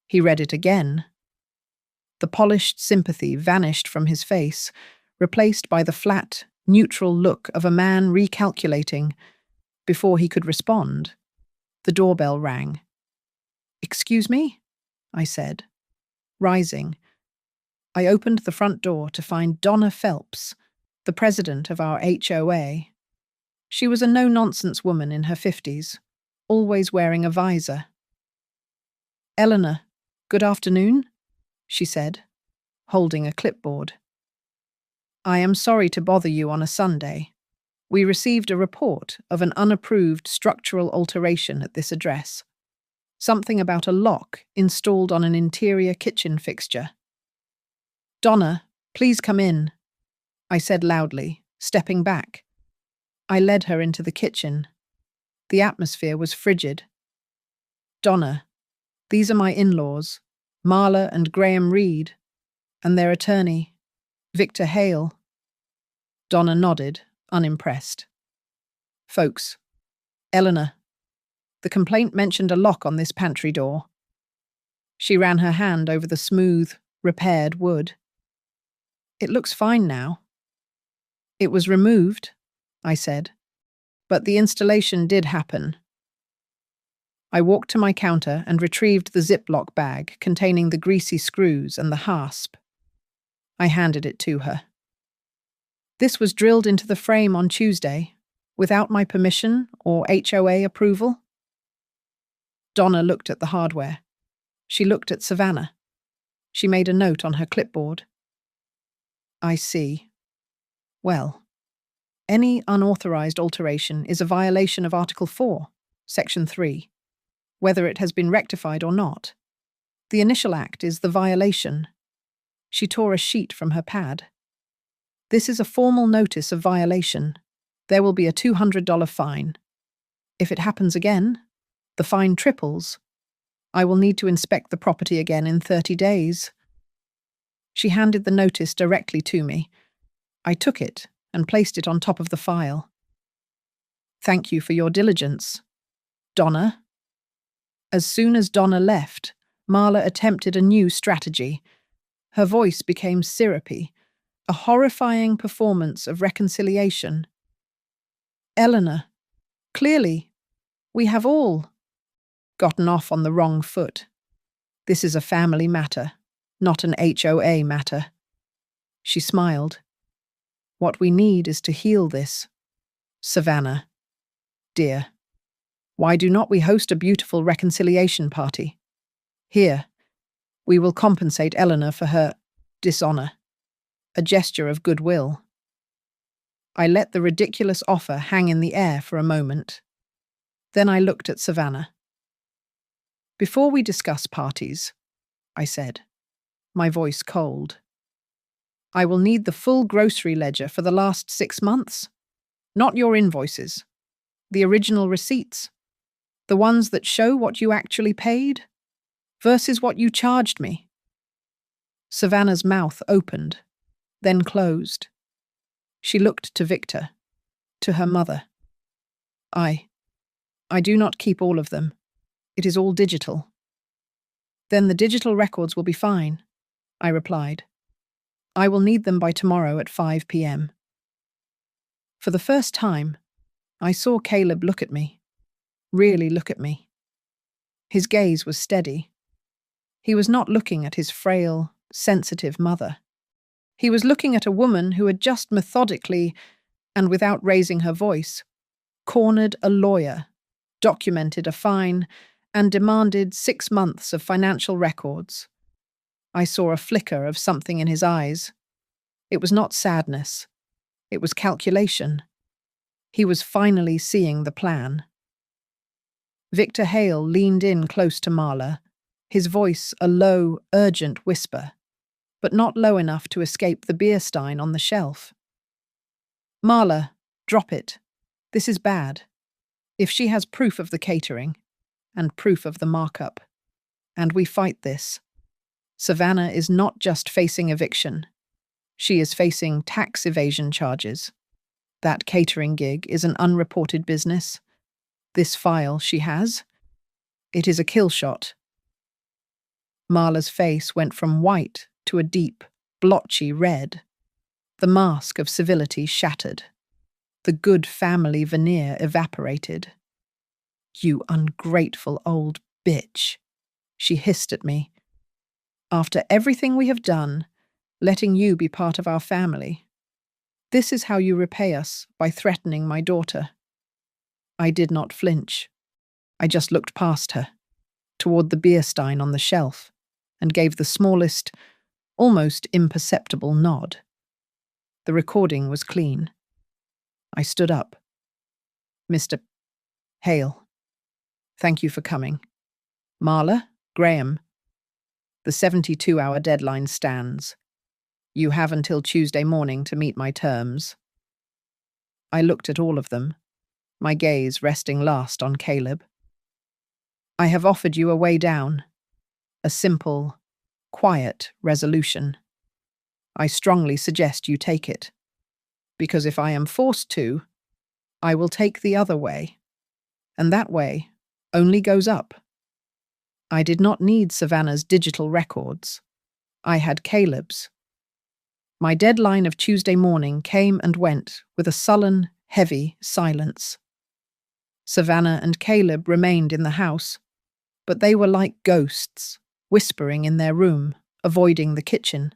He read it again. The polished sympathy vanished from his face, replaced by the flat, neutral look of a man recalculating. Before he could respond, the doorbell rang. "Excuse me?" I said. Rising, I opened the front door to find Donna Phelps, the president of our HOA. She was a no-nonsense woman in her 50s, always wearing a visor. "Eleanor, good afternoon," she said, holding a clipboard. "I am sorry to bother you on a Sunday. We received a report of an unapproved structural alteration at this address. Something about a lock installed on an interior kitchen fixture." "Donna, please come in," I said loudly, stepping back. I led her into the kitchen. The atmosphere was frigid. "Donna, these are my in-laws, Marla and Graham Reed, and their attorney, Victor Hale." Donna nodded, unimpressed. "Folks, Eleanor, the complaint mentioned a lock on this pantry door." She ran her hand over the smooth, repaired wood. "It looks fine now." "It was removed," I said, "but the installation did happen." I walked to my counter and retrieved the Ziploc bag containing the greasy screws and the hasp. I handed it to her. "This was drilled into the frame on Tuesday, without my permission or HOA approval." Donna looked at the hardware. She looked at Savannah. She made a note on her clipboard. "I see. Well, any unauthorized alteration is a violation of Article 4, Section 3, whether it has been rectified or not. The initial act is the violation. She tore a sheet from her pad. This is a formal notice of violation. There will be a $200 fine. If it happens again, the fine triples. I will need to inspect the property again in 30 days. She handed the notice directly to me. I took it and placed it on top of the file. Thank you for your diligence. Donna? As soon as Donna left, Marla attempted a new strategy. Her voice became syrupy, a horrifying performance of reconciliation. Eleanor, clearly, we have all gotten off on the wrong foot. This is a family matter, not an HOA matter. She smiled. What we need is to heal this. Savannah, dear, why do not we host a beautiful reconciliation party? Here, we will compensate Eleanor for her dishonor, a gesture of goodwill. I let the ridiculous offer hang in the air for a moment. Then I looked at Savannah. Before we discuss parties, I said, my voice cold, I will need the full grocery ledger for the last 6 months. Not your invoices. The original receipts. The ones that show what you actually paid versus what you charged me. Savannah's mouth opened, then closed. She looked to Victor, to her mother. I do not keep all of them. It is all digital. Then the digital records will be fine, I replied. I will need them by tomorrow at 5 p.m. For the first time, I saw Caleb look at me, really look at me. His gaze was steady. He was not looking at his frail, sensitive mother. He was looking at a woman who had just methodically, and without raising her voice, cornered a lawyer, documented a fine, and demanded 6 months of financial records. I saw a flicker of something in his eyes. It was not sadness. It was calculation. He was finally seeing the plan. Victor Hale leaned in close to Marla, his voice a low, urgent whisper, but not low enough to escape the beer stein on the shelf. Marla, drop it. This is bad. If she has proof of the catering, and proof of the markup, and we fight this, Savannah is not just facing eviction. She is facing tax evasion charges. That catering gig is an unreported business. This file she has, it is a kill shot. Marla's face went from white to a deep, blotchy red. The mask of civility shattered. The good family veneer evaporated. You ungrateful old bitch, she hissed at me. After everything we have done, letting you be part of our family, this is how you repay us by threatening my daughter. I did not flinch. I just looked past her, toward the beer stein on the shelf, and gave the smallest, almost imperceptible nod. The recording was clean. I stood up. Mr. Hale, thank you for coming. Marla, Graham, the 72-hour deadline stands. You have until Tuesday morning to meet my terms. I looked at all of them, my gaze resting last on Caleb. I have offered you a way down, a simple, quiet resolution. I strongly suggest you take it, because if I am forced to, I will take the other way, and that way only goes up. I did not need Savannah's digital records. I had Caleb's. My deadline of Tuesday morning came and went with a sullen, heavy silence. Savannah and Caleb remained in the house, but they were like ghosts, whispering in their room, avoiding the kitchen.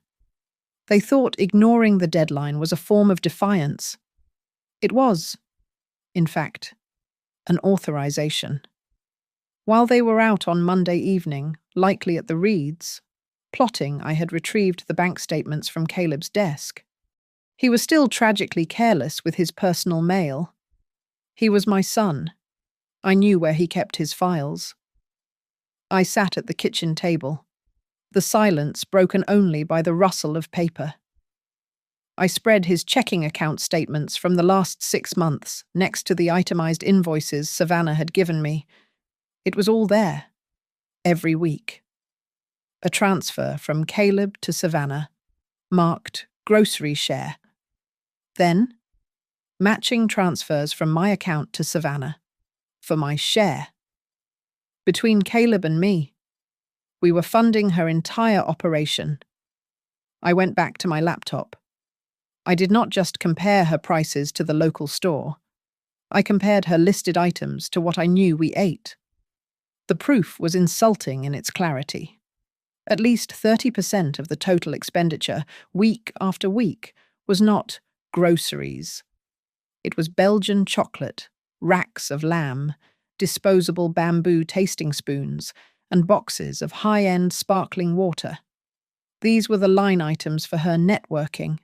They thought ignoring the deadline was a form of defiance. It was, in fact, an authorization. While they were out on Monday evening, likely at the Reeds, plotting, I had retrieved the bank statements from Caleb's desk. He was still tragically careless with his personal mail. He was my son. I knew where he kept his files. I sat at the kitchen table, the silence broken only by the rustle of paper. I spread his checking account statements from the last 6 months next to the itemized invoices Savannah had given me. It was all there, every week. A transfer from Caleb to Savannah, marked grocery share. Then, matching transfers from my account to Savannah, for my share. Between Caleb and me, we were funding her entire operation. I went back to my laptop. I did not just compare her prices to the local store. I compared her listed items to what I knew we ate. The proof was insulting in its clarity. At least 30% of the total expenditure, week after week, was not groceries. It was Belgian chocolate, racks of lamb, disposable bamboo tasting spoons, and boxes of high-end sparkling water. These were the line items for her networking.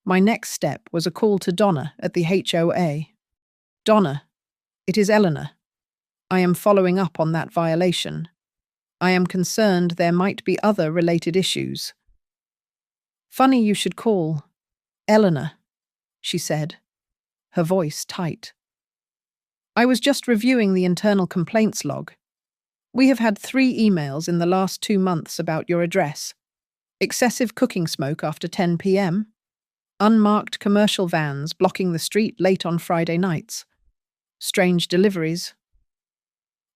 My next step was a call to Donna at the HOA. Donna, it is Eleanor. I am following up on that violation. I am concerned there might be other related issues. Funny you should call. Eleanor, she said, her voice tight. I was just reviewing the internal complaints log. We have had 3 emails in the last 2 months about your address. Excessive cooking smoke after 10 p.m., unmarked commercial vans blocking the street late on Friday nights, strange deliveries.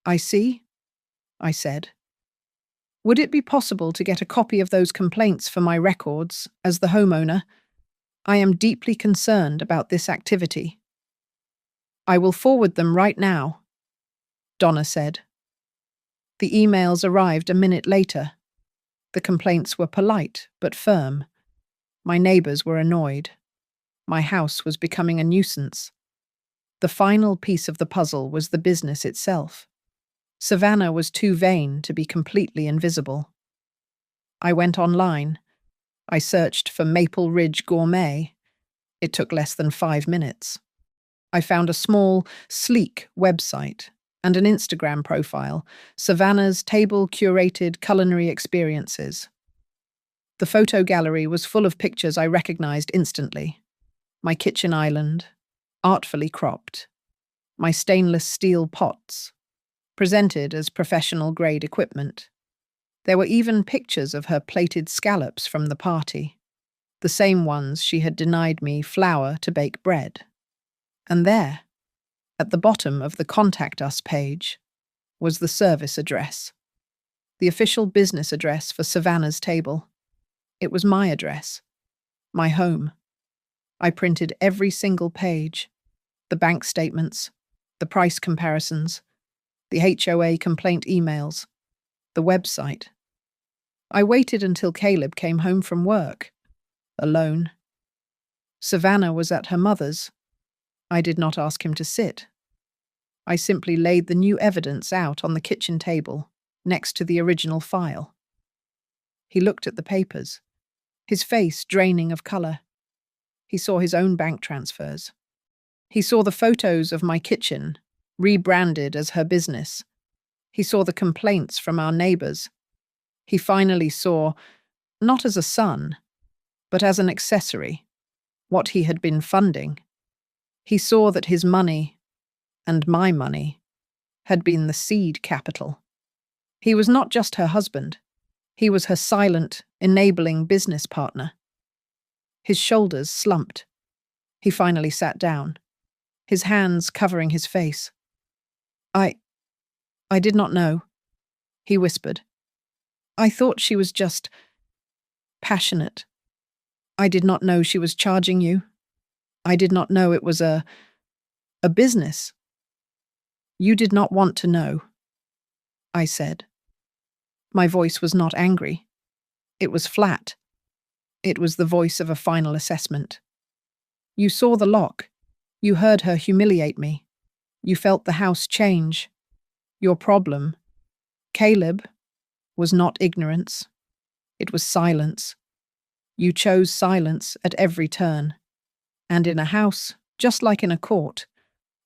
I see, I said. Would it be possible to get a copy of those complaints for my records as the homeowner? I am deeply concerned about this activity. I will forward them right now, Donna said. The emails arrived a minute later. The complaints were polite but firm. My neighbors were annoyed. My house was becoming a nuisance. The final piece of the puzzle was the business itself. Savannah was too vain to be completely invisible. I went online. I searched for Maple Ridge Gourmet. It took less than 5 minutes. I found a small, sleek website and an Instagram profile, Savannah's table-curated culinary experiences. The photo gallery was full of pictures I recognized instantly. My kitchen island, artfully cropped. My stainless steel pots, presented as professional-grade equipment. There were even pictures of her plated scallops from the party, the same ones she had denied me flour to bake bread. And there, at the bottom of the Contact Us page, was the service address, the official business address for Savannah's table. It was my address, my home. I printed every single page, the bank statements, the price comparisons, the HOA complaint emails, the website. I waited until Caleb came home from work, alone. Savannah was at her mother's. I did not ask him to sit. I simply laid the new evidence out on the kitchen table, next to the original file. He looked at the papers, his face draining of colour. He saw his own bank transfers. He saw the photos of my kitchen, rebranded as her business. He saw the complaints from our neighbours. He finally saw, not as a son, but as an accessory, what he had been funding. He saw that his money, and my money, had been the seed capital. He was not just her husband. He was her silent, enabling business partner. His shoulders slumped. He finally sat down, his hands covering his face. I did not know, he whispered. I thought she was just passionate. I did not know she was charging you. I did not know it was a business. You did not want to know, I said. My voice was not angry. It was flat. It was the voice of a final assessment. You saw the lock. You heard her humiliate me. You felt the house change. Your problem, Caleb, was not ignorance. It was silence. You chose silence at every turn. And in a house, just like in a court,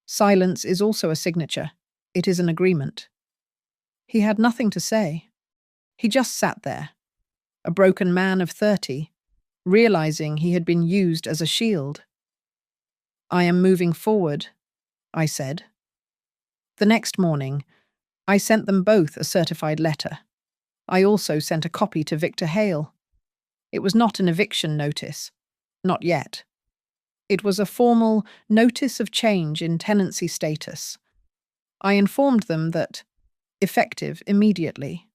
silence is also a signature. It is an agreement. He had nothing to say. He just sat there, a broken man of 30, realizing he had been used as a shield. "I am moving forward," I said. The next morning, I sent them both a certified letter. I also sent a copy to Victor Hale. It was not an eviction notice. Not yet. It was a formal notice of change in tenancy status. I informed them that, effective immediately,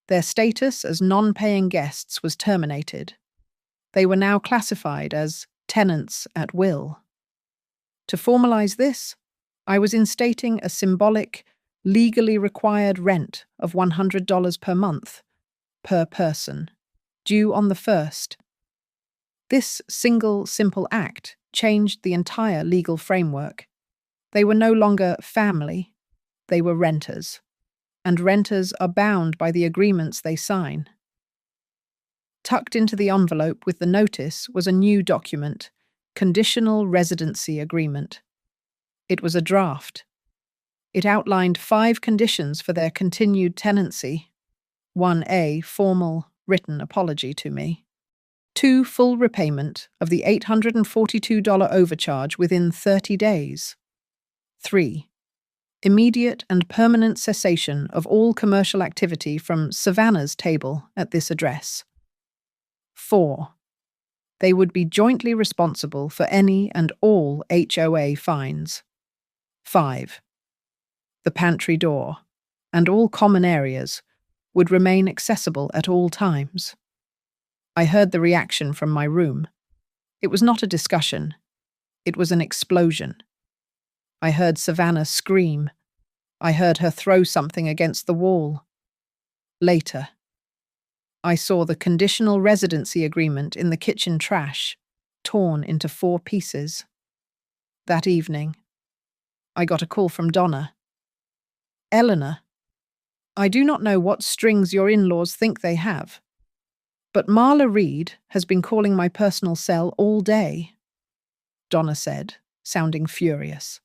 their status as non-paying guests was terminated. They were now classified as tenants at will. To formalize this, I was instating a symbolic, legally required rent of $100 per month, per person, due on the 1st. This single, simple act changed the entire legal framework. They were no longer family, they were renters, and renters are bound by the agreements they sign. Tucked into the envelope with the notice was a new document, Conditional Residency Agreement. It was a draft. It outlined 5 conditions for their continued tenancy. 1A, formal, written apology to me. 2, full repayment of the $842 overcharge within 30 days. 3, immediate and permanent cessation of all commercial activity from Savannah's table at this address. 4, they would be jointly responsible for any and all HOA fines. 5, the pantry door and all common areas would remain accessible at all times. I heard the reaction from my room. It was not a discussion. It was an explosion. I heard Savannah scream. I heard her throw something against the wall. Later, I saw the conditional residency agreement in the kitchen trash, torn into 4 pieces. That evening, I got a call from Donna. "Eleanor, I do not know what strings your in-laws think they have, but Marla Reed has been calling my personal cell all day," Donna said, sounding furious.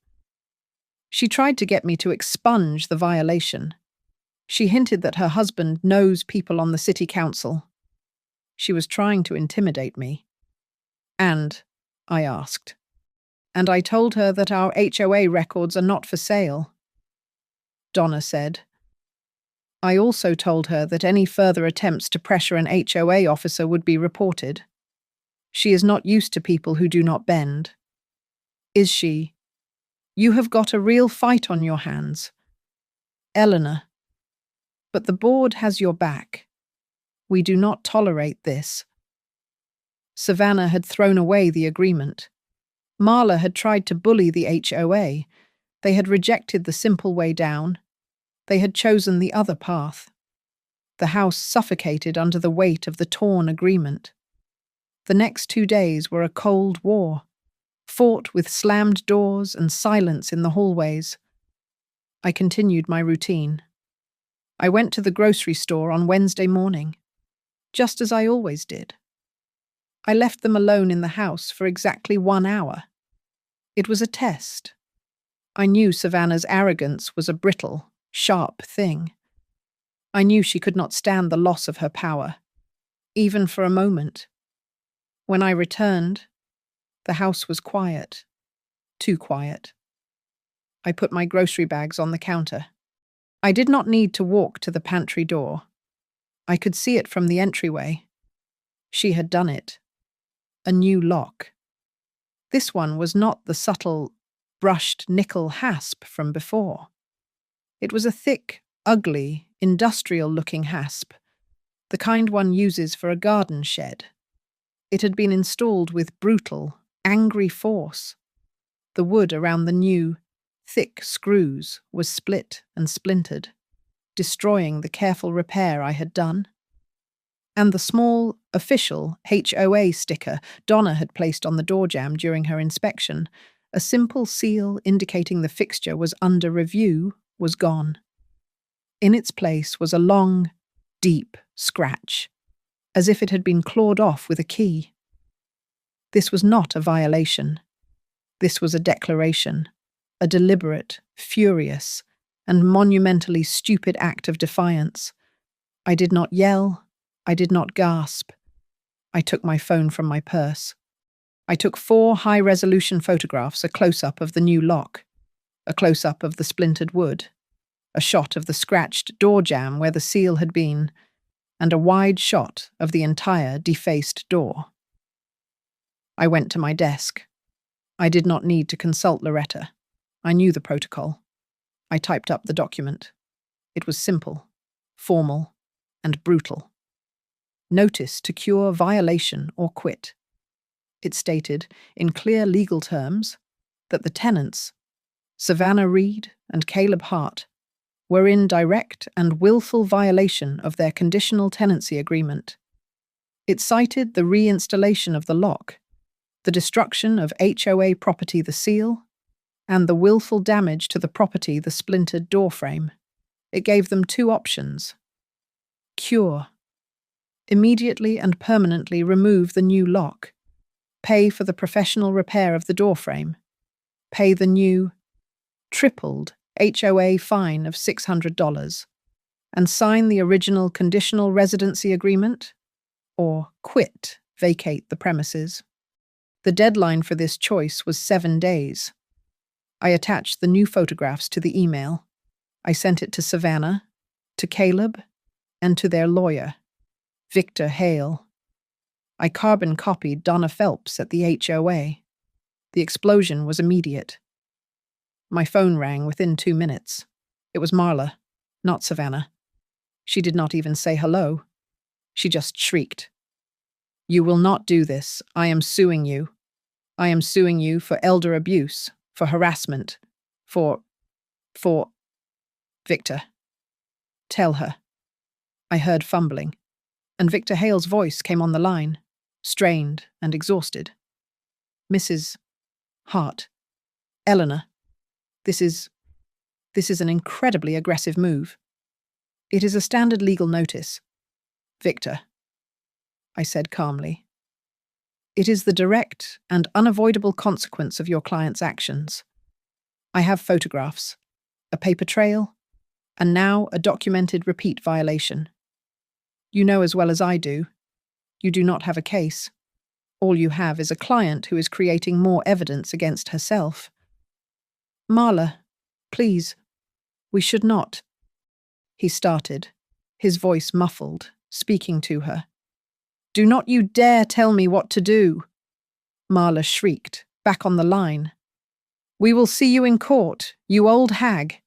She tried to get me to expunge the violation. She hinted that her husband knows people on the city council. She was trying to intimidate me. "And?" I asked. "And I told her that our HOA records are not for sale," Donna said. "I also told her that any further attempts to pressure an HOA officer would be reported. She is not used to people who do not bend." "Is she? You have got a real fight on your hands." "Eleanor, but the board has your back. We do not tolerate this." Savannah had thrown away the agreement. Marla had tried to bully the HOA. They had rejected the simple way down. They had chosen the other path. The house suffocated under the weight of the torn agreement. The next 2 days were a cold war, fought with slammed doors and silence in the hallways. I continued my routine. I went to the grocery store on Wednesday morning, just as I always did. I left them alone in the house for exactly 1 hour. It was a test. I knew Savannah's arrogance was a brittle, sharp thing. I knew she could not stand the loss of her power, even for a moment. When I returned, the house was quiet, too quiet. I put my grocery bags on the counter. I did not need to walk to the pantry door. I could see it from the entryway. She had done it. A new lock. This one was not the subtle, brushed nickel hasp from before. It was a thick, ugly, industrial-looking hasp, the kind one uses for a garden shed. It had been installed with brutal, angry force. The wood around the new, thick screws was split and splintered, destroying the careful repair I had done. And the small, official HOA sticker Donna had placed on the door jamb during her inspection, a simple seal indicating the fixture was under review, was gone. In its place was a long, deep scratch, as if it had been clawed off with a key. This was not a violation. This was a declaration, a deliberate, furious, and monumentally stupid act of defiance. I did not yell. I did not gasp. I took my phone from my purse. I took 4 high-resolution photographs, a close-up of the new lock, a close-up of the splintered wood, a shot of the scratched door jamb where the seal had been, and a wide shot of the entire defaced door. I went to my desk. I did not need to consult Loretta. I knew the protocol. I typed up the document. It was simple, formal, and brutal. Notice to cure violation or quit. It stated, in clear legal terms, that the tenants, Savannah Reed and Caleb Hart, were in direct and willful violation of their conditional tenancy agreement. It cited the reinstallation of the lock, the destruction of HOA property the seal, and the willful damage to the property the splintered door frame. It gave them 2 options. Cure. Immediately and permanently remove the new lock. Pay for the professional repair of the door frame. Pay the new, tripled HOA fine of $600. And sign the original conditional residency agreement. Or quit, vacate the premises. The deadline for this choice was 7 days. I attached the new photographs to the email. I sent it to Savannah, to Caleb, and to their lawyer, Victor Hale. I carbon copied Donna Phelps at the HOA. The explosion was immediate. My phone rang within 2 minutes. It was Marla, not Savannah. She did not even say hello. She just shrieked. "You will not do this. I am suing you. I am suing you for elder abuse, for harassment, for... Victor. Tell her." I heard fumbling, and Victor Hale's voice came on the line, strained and exhausted. "Mrs. Hart. Eleanor. This is an incredibly aggressive move. It is a standard legal notice. Victor," I said calmly. "It is the direct and unavoidable consequence of your client's actions. I have photographs, a paper trail, and now a documented repeat violation. You know as well as I do, you do not have a case. All you have is a client who is creating more evidence against herself. Marla, please, we should not." He started, his voice muffled, speaking to her. "Do not you dare tell me what to do!" Marla shrieked, back on the line. "We will see you in court, you old hag."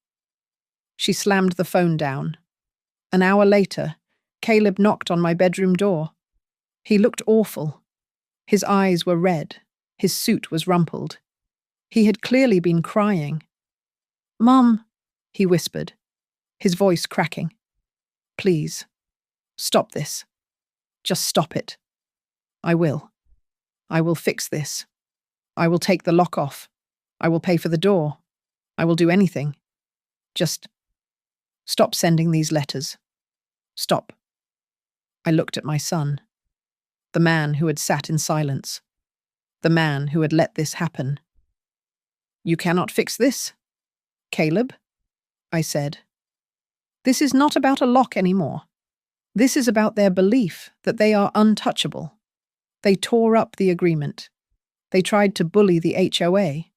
She slammed the phone down. An hour later, Caleb knocked on my bedroom door. He looked awful. His eyes were red. His suit was rumpled. He had clearly been crying. "Mum," he whispered, his voice cracking. "Please, stop this. Just stop it. I will. I will fix this. I will take the lock off. I will pay for the door. I will do anything. Just stop sending these letters. Stop." I looked at my son, the man who had sat in silence, the man who had let this happen. "You cannot fix this, Caleb," I said. "This is not about a lock anymore. This is about their belief that they are untouchable. They tore up the agreement. They tried to bully the HOA.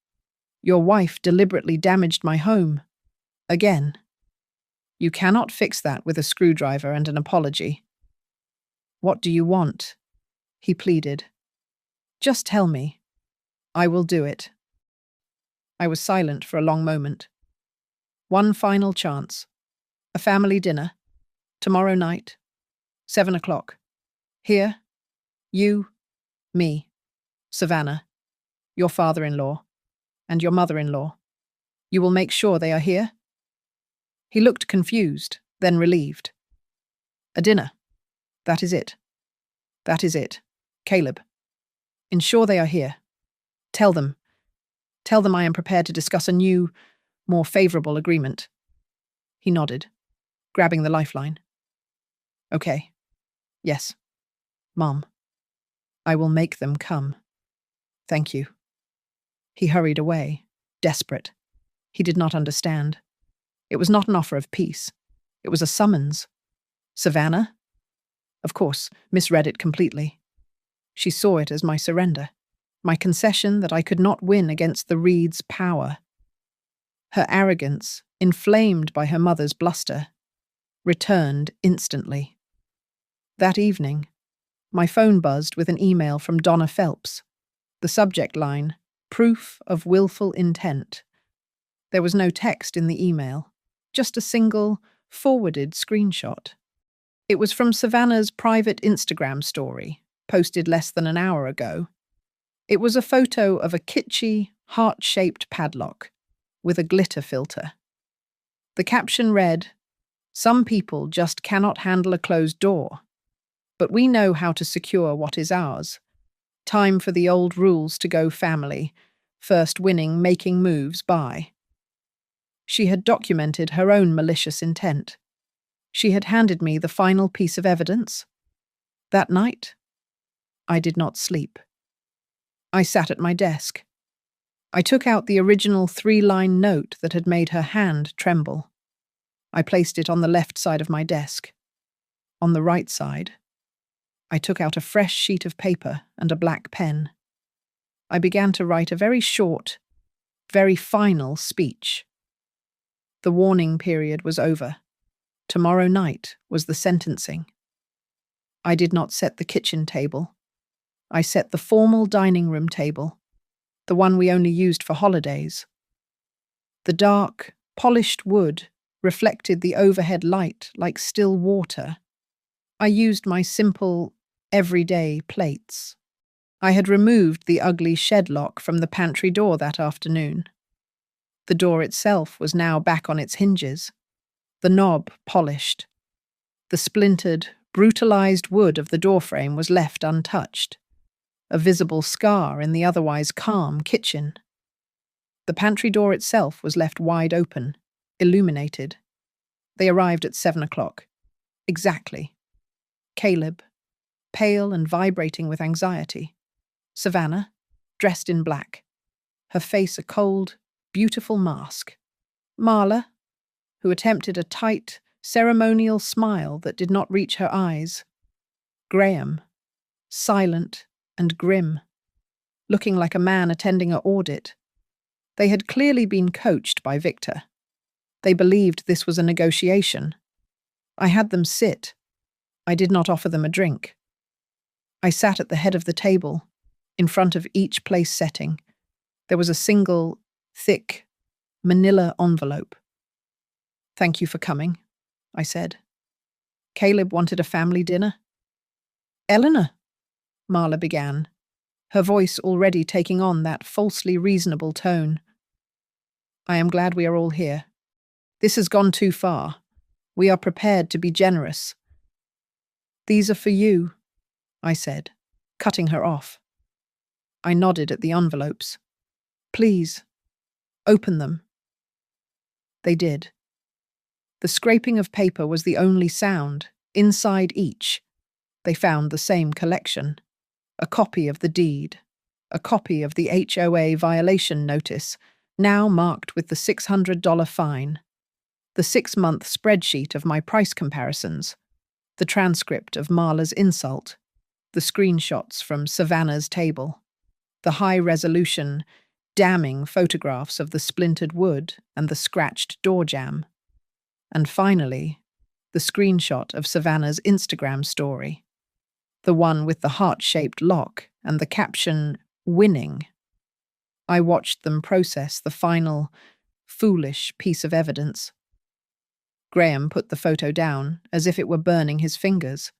Your wife deliberately damaged my home. Again. You cannot fix that with a screwdriver and an apology. What do you want?" he pleaded. "Just tell me. I will do it." I was silent for a long moment. One final chance. A family dinner. Tomorrow night. 7 o'clock. Here. You. Me. Savannah. Your father-in-law. And your mother-in-law. You will make sure they are here? He looked confused, then relieved. "A dinner. That is it. That is it. Caleb. Ensure they are here. Tell them I am prepared to discuss a new, more favorable agreement." He nodded, grabbing the lifeline. "Okay. Yes. Mom. I will make them come. Thank you." He hurried away, desperate. He did not understand. It was not an offer of peace. It was a summons. "Savannah?" Of course, misread it completely. She saw it as my surrender, my concession that I could not win against the Reeds' power. Her arrogance, inflamed by her mother's bluster, returned instantly. That evening, my phone buzzed with an email from Donna Phelps. The subject line, "Proof of willful intent." There was no text in the email, just a single, forwarded screenshot. It was from Savannah's private Instagram story, posted less than an hour ago. It was a photo of a kitschy, heart-shaped padlock with a glitter filter. The caption read, "Some people just cannot handle a closed door, but we know how to secure what is ours. Time for the old rules to go, family. First winning, making moves by." She had documented her own malicious intent. She had handed me the final piece of evidence. That night, I did not sleep. I sat at my desk. I took out the original 3-line note that had made her hand tremble. I placed it on the left side of my desk. On the right side, I took out a fresh sheet of paper and a black pen. I began to write a very short, very final speech. The warning period was over. Tomorrow night was the sentencing. I did not set the kitchen table. I set the formal dining room table, the one we only used for holidays. The dark, polished wood reflected the overhead light like still water. I used my simple, everyday plates. I had removed the ugly shed lock from the pantry door that afternoon. The door itself was now back on its hinges, the knob polished. The splintered, brutalized wood of the doorframe was left untouched, a visible scar in the otherwise calm kitchen. The pantry door itself was left wide open, illuminated. They arrived at 7 o'clock. Exactly. Caleb, pale and vibrating with anxiety. Savannah, dressed in black, her face a cold, beautiful mask. Marla, who attempted a tight, ceremonial smile that did not reach her eyes. Graham, silent and grim, looking like a man attending an audit. They had clearly been coached by Victor. They believed this was a negotiation. I had them sit. I did not offer them a drink. I sat at the head of the table, in front of each place setting. There was a single, thick, manila envelope. "Thank you for coming," I said. "Caleb wanted a family dinner." "Eleanor," Marla began, her voice already taking on that falsely reasonable tone. "I am glad we are all here. This has gone too far. We are prepared to be generous." "These are for you," I said, cutting her off. I nodded at the envelopes. "Please, open them." They did. The scraping of paper was the only sound. Inside each, they found the same collection. A copy of the deed. A copy of the HOA violation notice, now marked with the $600 fine. The 6-month spreadsheet of my price comparisons. The transcript of Marla's insult. The screenshots from Savannah's table. The high-resolution, damning photographs of the splintered wood and the scratched door jamb. And finally, the screenshot of Savannah's Instagram story. The one with the heart-shaped lock and the caption, "Winning." I watched them process the final, foolish piece of evidence. Graham put the photo down as if it were burning his fingers.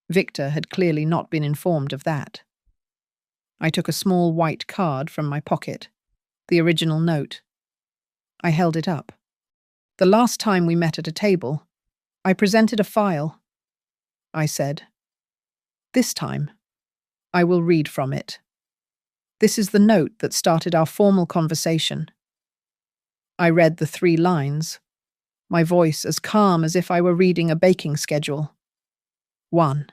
Victor had clearly not been informed of that. I took a small white card from my pocket, the original note. I held it up. "The last time we met at a table, I presented a file," I said. "This time, I will read from it. This is the note that started our formal conversation." I read the 3 lines, my voice as calm as if I were reading a baking schedule. 1.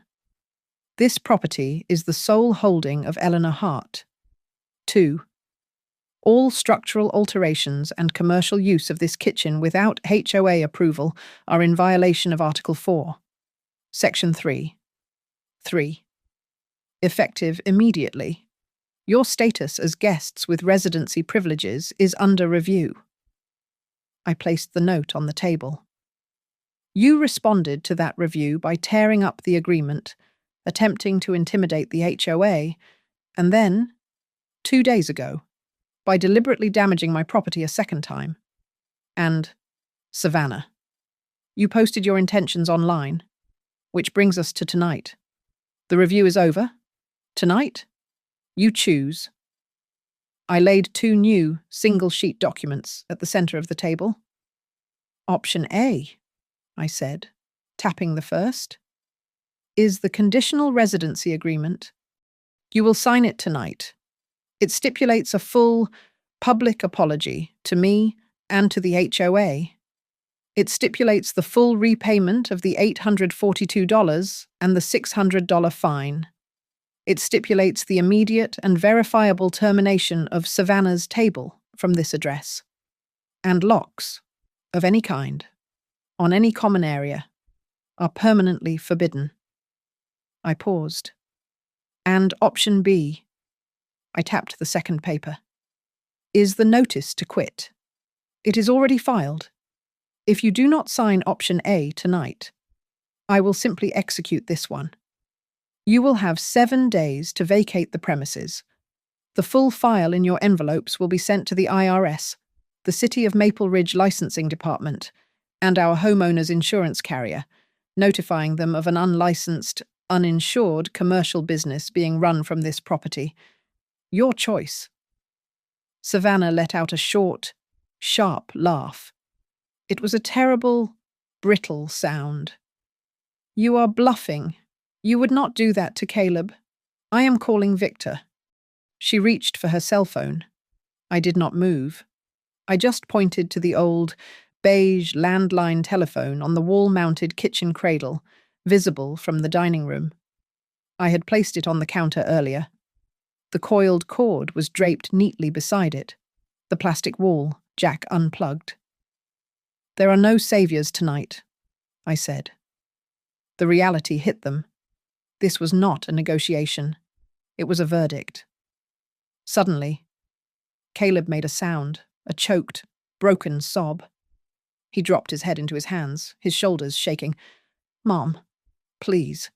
This property is the sole holding of Eleanor Hart. 2. All structural alterations and commercial use of this kitchen without HOA approval are in violation of Article 4. Section 3. 3. Effective immediately. Your status as guests with residency privileges is under review. I placed the note on the table. You responded to that review by tearing up the agreement, attempting to intimidate the HOA, and then, 2 days ago, by deliberately damaging my property a second time. And, Savannah, you posted your intentions online, which brings us to tonight. The review is over. Tonight, you choose. I laid 2 new, single-sheet documents at the center of the table. Option A, I said, tapping the first, is the conditional residency agreement. You will sign it tonight. It stipulates a full, public apology to me and to the HOA. It stipulates the full repayment of the $842 and the $600 fine. It stipulates the immediate and verifiable termination of Savannah's table from this address, and locks, of any kind, on any common area, are permanently forbidden. I paused. And option B, I tapped the second paper, is the notice to quit. It is already filed. If you do not sign option A tonight, I will simply execute this one. You will have 7 days to vacate the premises. The full file in your envelopes will be sent to the IRS, the City of Maple Ridge Licensing Department, and our homeowner's insurance carrier, notifying them of an unlicensed, uninsured commercial business being run from this property. Your choice. Savannah let out a short, sharp laugh. It was a terrible, brittle sound. You are bluffing. You would not do that to Caleb. I am calling Victor. She reached for her cell phone. I did not move. I just pointed to the old, beige landline telephone on the wall-mounted kitchen cradle, visible from the dining room. I had placed it on the counter earlier. The coiled cord was draped neatly beside it, the plastic wall jack unplugged. There are no saviors tonight, I said. The reality hit them. This was not a negotiation. It was a verdict. Suddenly, Caleb made a sound, a choked, broken sob. He dropped his head into his hands, his shoulders shaking. "Mom, please."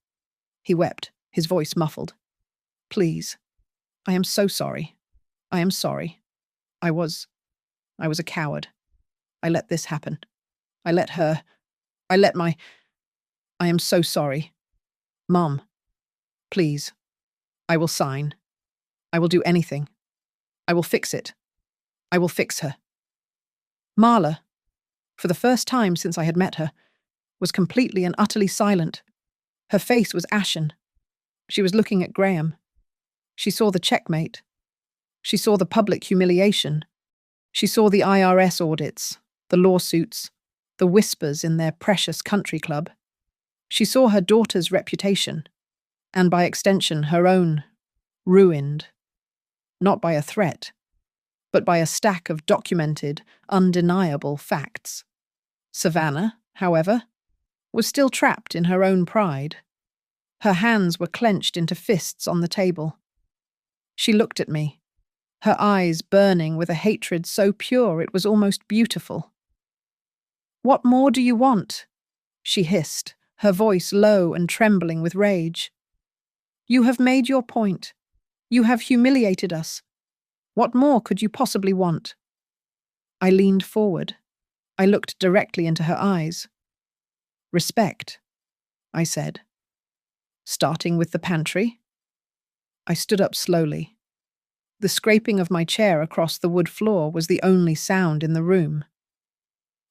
He wept, his voice muffled. "Please. I am so sorry. I am sorry. I was a coward. I let this happen. I let her. I am so sorry. Mom, please. I will sign. I will do anything. I will fix it. I will fix her." Marla, for the first time since I had met her, was completely and utterly silent. Her face was ashen. She was looking at Graham. She saw the checkmate. She saw the public humiliation. She saw the IRS audits, the lawsuits, the whispers in their precious country club. She saw her daughter's reputation, and by extension her own, ruined, not by a threat, but by a stack of documented, undeniable facts. Savannah, however, was still trapped in her own pride. Her hands were clenched into fists on the table. She looked at me, her eyes burning with a hatred so pure it was almost beautiful. "What more do you want?" she hissed, her voice low and trembling with rage. "You have made your point. You have humiliated us. What more could you possibly want?" I leaned forward. I looked directly into her eyes. "Respect," I said. "Starting with the pantry?" I stood up slowly. The scraping of my chair across the wood floor was the only sound in the room.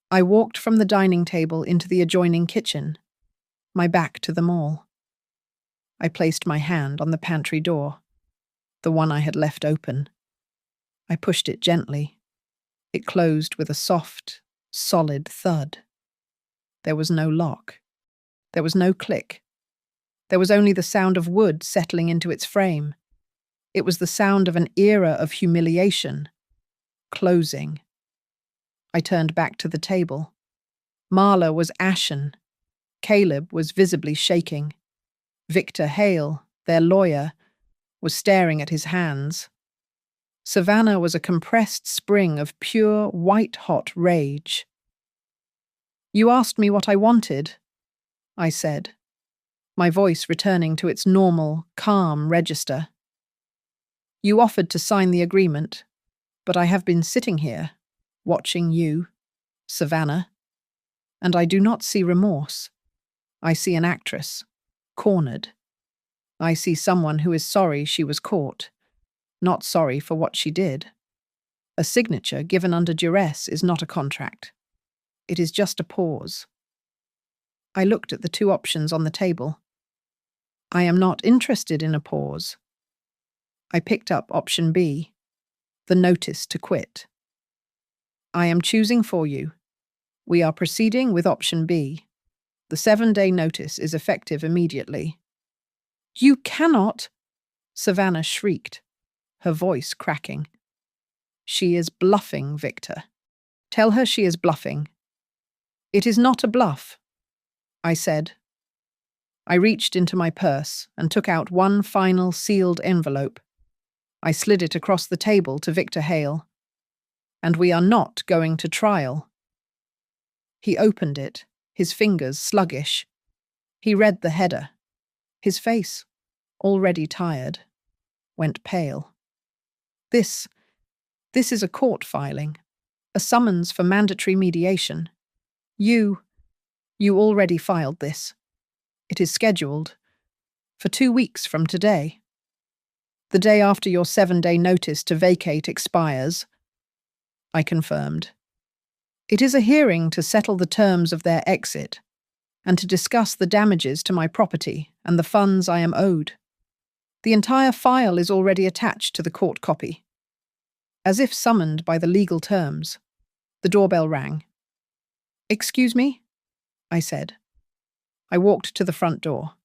I walked from the dining table into the adjoining kitchen, my back to them all. I placed my hand on the pantry door, the one I had left open. I pushed it gently. It closed with a soft, solid thud. There was no lock. There was no click. There was only the sound of wood settling into its frame. It was the sound of an era of humiliation, closing. I turned back to the table. Marla was ashen. Caleb was visibly shaking. Victor Hale, their lawyer, was staring at his hands. Savannah was a compressed spring of pure, white-hot rage. "You asked me what I wanted," I said, my voice returning to its normal, calm register. "You offered to sign the agreement, but I have been sitting here, watching you, Savannah, and I do not see remorse. I see an actress, cornered. I see someone who is sorry she was caught, not sorry for what she did. A signature given under duress is not a contract. It is just a pause." I looked at the two options on the table. I am not interested in a pause. I picked up option B, the notice to quit. I am choosing for you. We are proceeding with option B. The 7-day notice is effective immediately. "You cannot!" Savannah shrieked, her voice cracking. "She is bluffing, Victor. Tell her she is bluffing." "It is not a bluff," I said. I reached into my purse and took out one final sealed envelope. I slid it across the table to Victor Hale. "And we are not going to trial." He opened it, his fingers sluggish. He read the header. His face, already tired, went pale. This is a court filing, a summons for mandatory mediation. You already filed this. It is scheduled for 2 weeks from today. The day after your 7-day notice to vacate expires," I confirmed. "It is a hearing to settle the terms of their exit and to discuss the damages to my property and the funds I am owed. The entire file is already attached to the court copy." As if summoned by the legal terms, the doorbell rang. "Excuse me?" I said. I walked to the front door.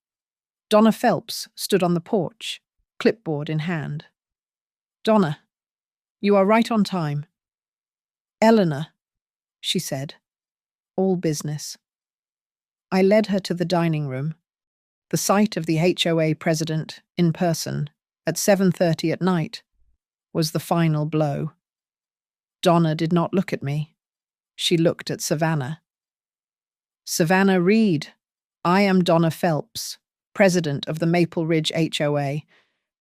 Donna Phelps stood on the porch, clipboard in hand. "Donna, you are right on time." "Eleanor," she said, all business. I led her to the dining room, the site of the HOA president in person, at 7:30 at night, was the final blow. Donna did not look at me. She looked at Savannah. "Savannah Reed, I am Donna Phelps, president of the Maple Ridge HOA.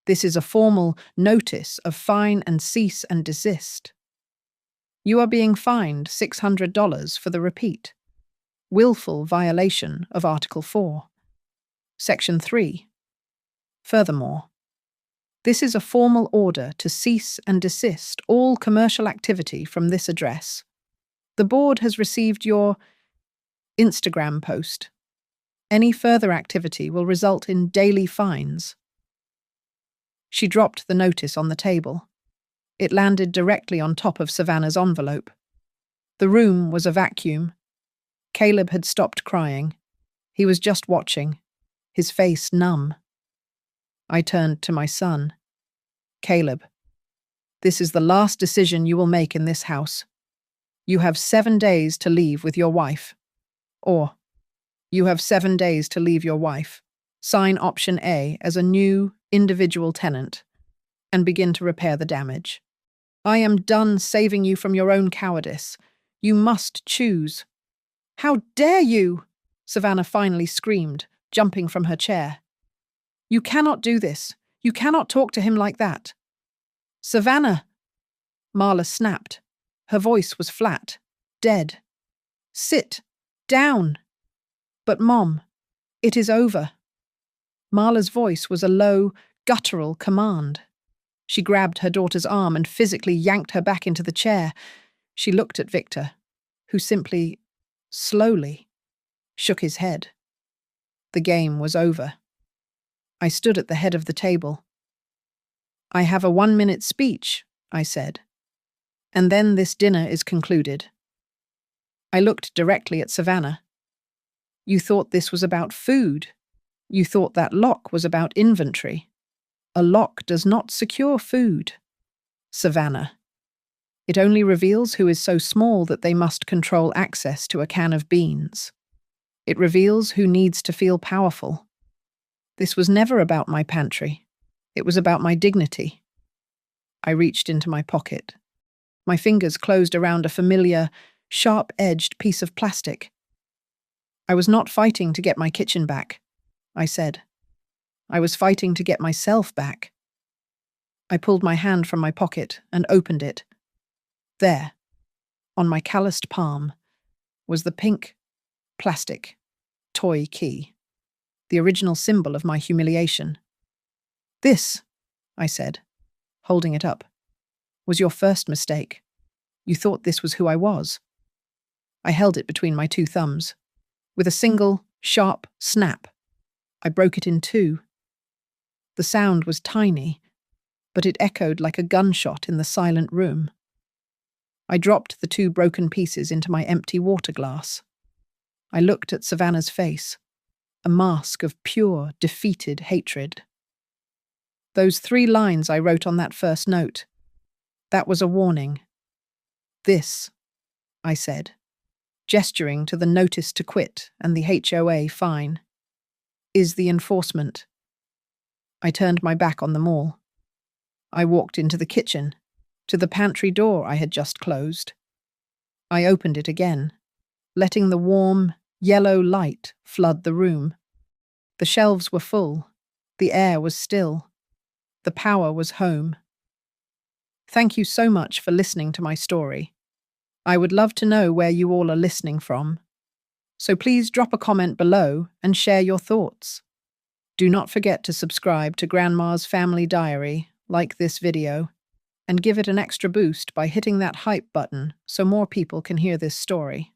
This is a formal notice of fine and cease and desist. You are being fined $600 for the repeat. Willful violation of Article 4. Section 3. Furthermore, this is a formal order to cease and desist all commercial activity from this address. The board has received your Instagram post. Any further activity will result in daily fines." She dropped the notice on the table. It landed directly on top of Savannah's envelope. The room was a vacuum. Caleb had stopped crying. He was just watching, his face numb. I turned to my son. "Caleb, this is the last decision you will make in this house. You have 7 days to leave with your wife. Or, you have 7 days to leave your wife, sign option A as a new, individual tenant, and begin to repair the damage. I am done saving you from your own cowardice. You must choose." "How dare you!" Savannah finally screamed, jumping from her chair. "You cannot do this. You cannot talk to him like that." "Savannah!" Marla snapped. Her voice was flat, dead. "Sit down." "But Mom, it is over." Marla's voice was a low, guttural command. She grabbed her daughter's arm and physically yanked her back into the chair. She looked at Victor, who simply, slowly, shook his head. The game was over. I stood at the head of the table. "I have a 1-minute speech," I said. "And then this dinner is concluded." I looked directly at Savannah. "You thought this was about food. You thought that lock was about inventory. A lock does not secure food. Savannah. It only reveals who is so small that they must control access to a can of beans. It reveals who needs to feel powerful. This was never about my pantry. It was about my dignity. I reached into my pocket. My fingers closed around a familiar, sharp-edged piece of plastic. I was not fighting to get my kitchen back, I said. I was fighting to get myself back. I pulled my hand from my pocket and opened it. There, on my calloused palm, was the pink, plastic, toy key, the original symbol of my humiliation. This, I said, holding it up, was your first mistake. You thought this was who I was. I held it between my two thumbs. With a single, sharp snap, I broke it in two. The sound was tiny, but it echoed like a gunshot in the silent room. I dropped the two broken pieces into my empty water glass. I looked at Savannah's face, a mask of pure, defeated hatred. Those 3 lines I wrote on that first note, that was a warning. This, I said, gesturing to the notice to quit and the HOA fine, is the enforcement. I turned my back on them all. I walked into the kitchen, to the pantry door I had just closed. I opened it again, letting the warm, yellow light flood the room. The shelves were full. The air was still. The power was home. Thank you so much for listening to my story. I would love to know where you all are listening from. So please drop a comment below and share your thoughts. Do not forget to subscribe to Grandma's Family Diary, like this video, and give it an extra boost by hitting that hype button so more people can hear this story.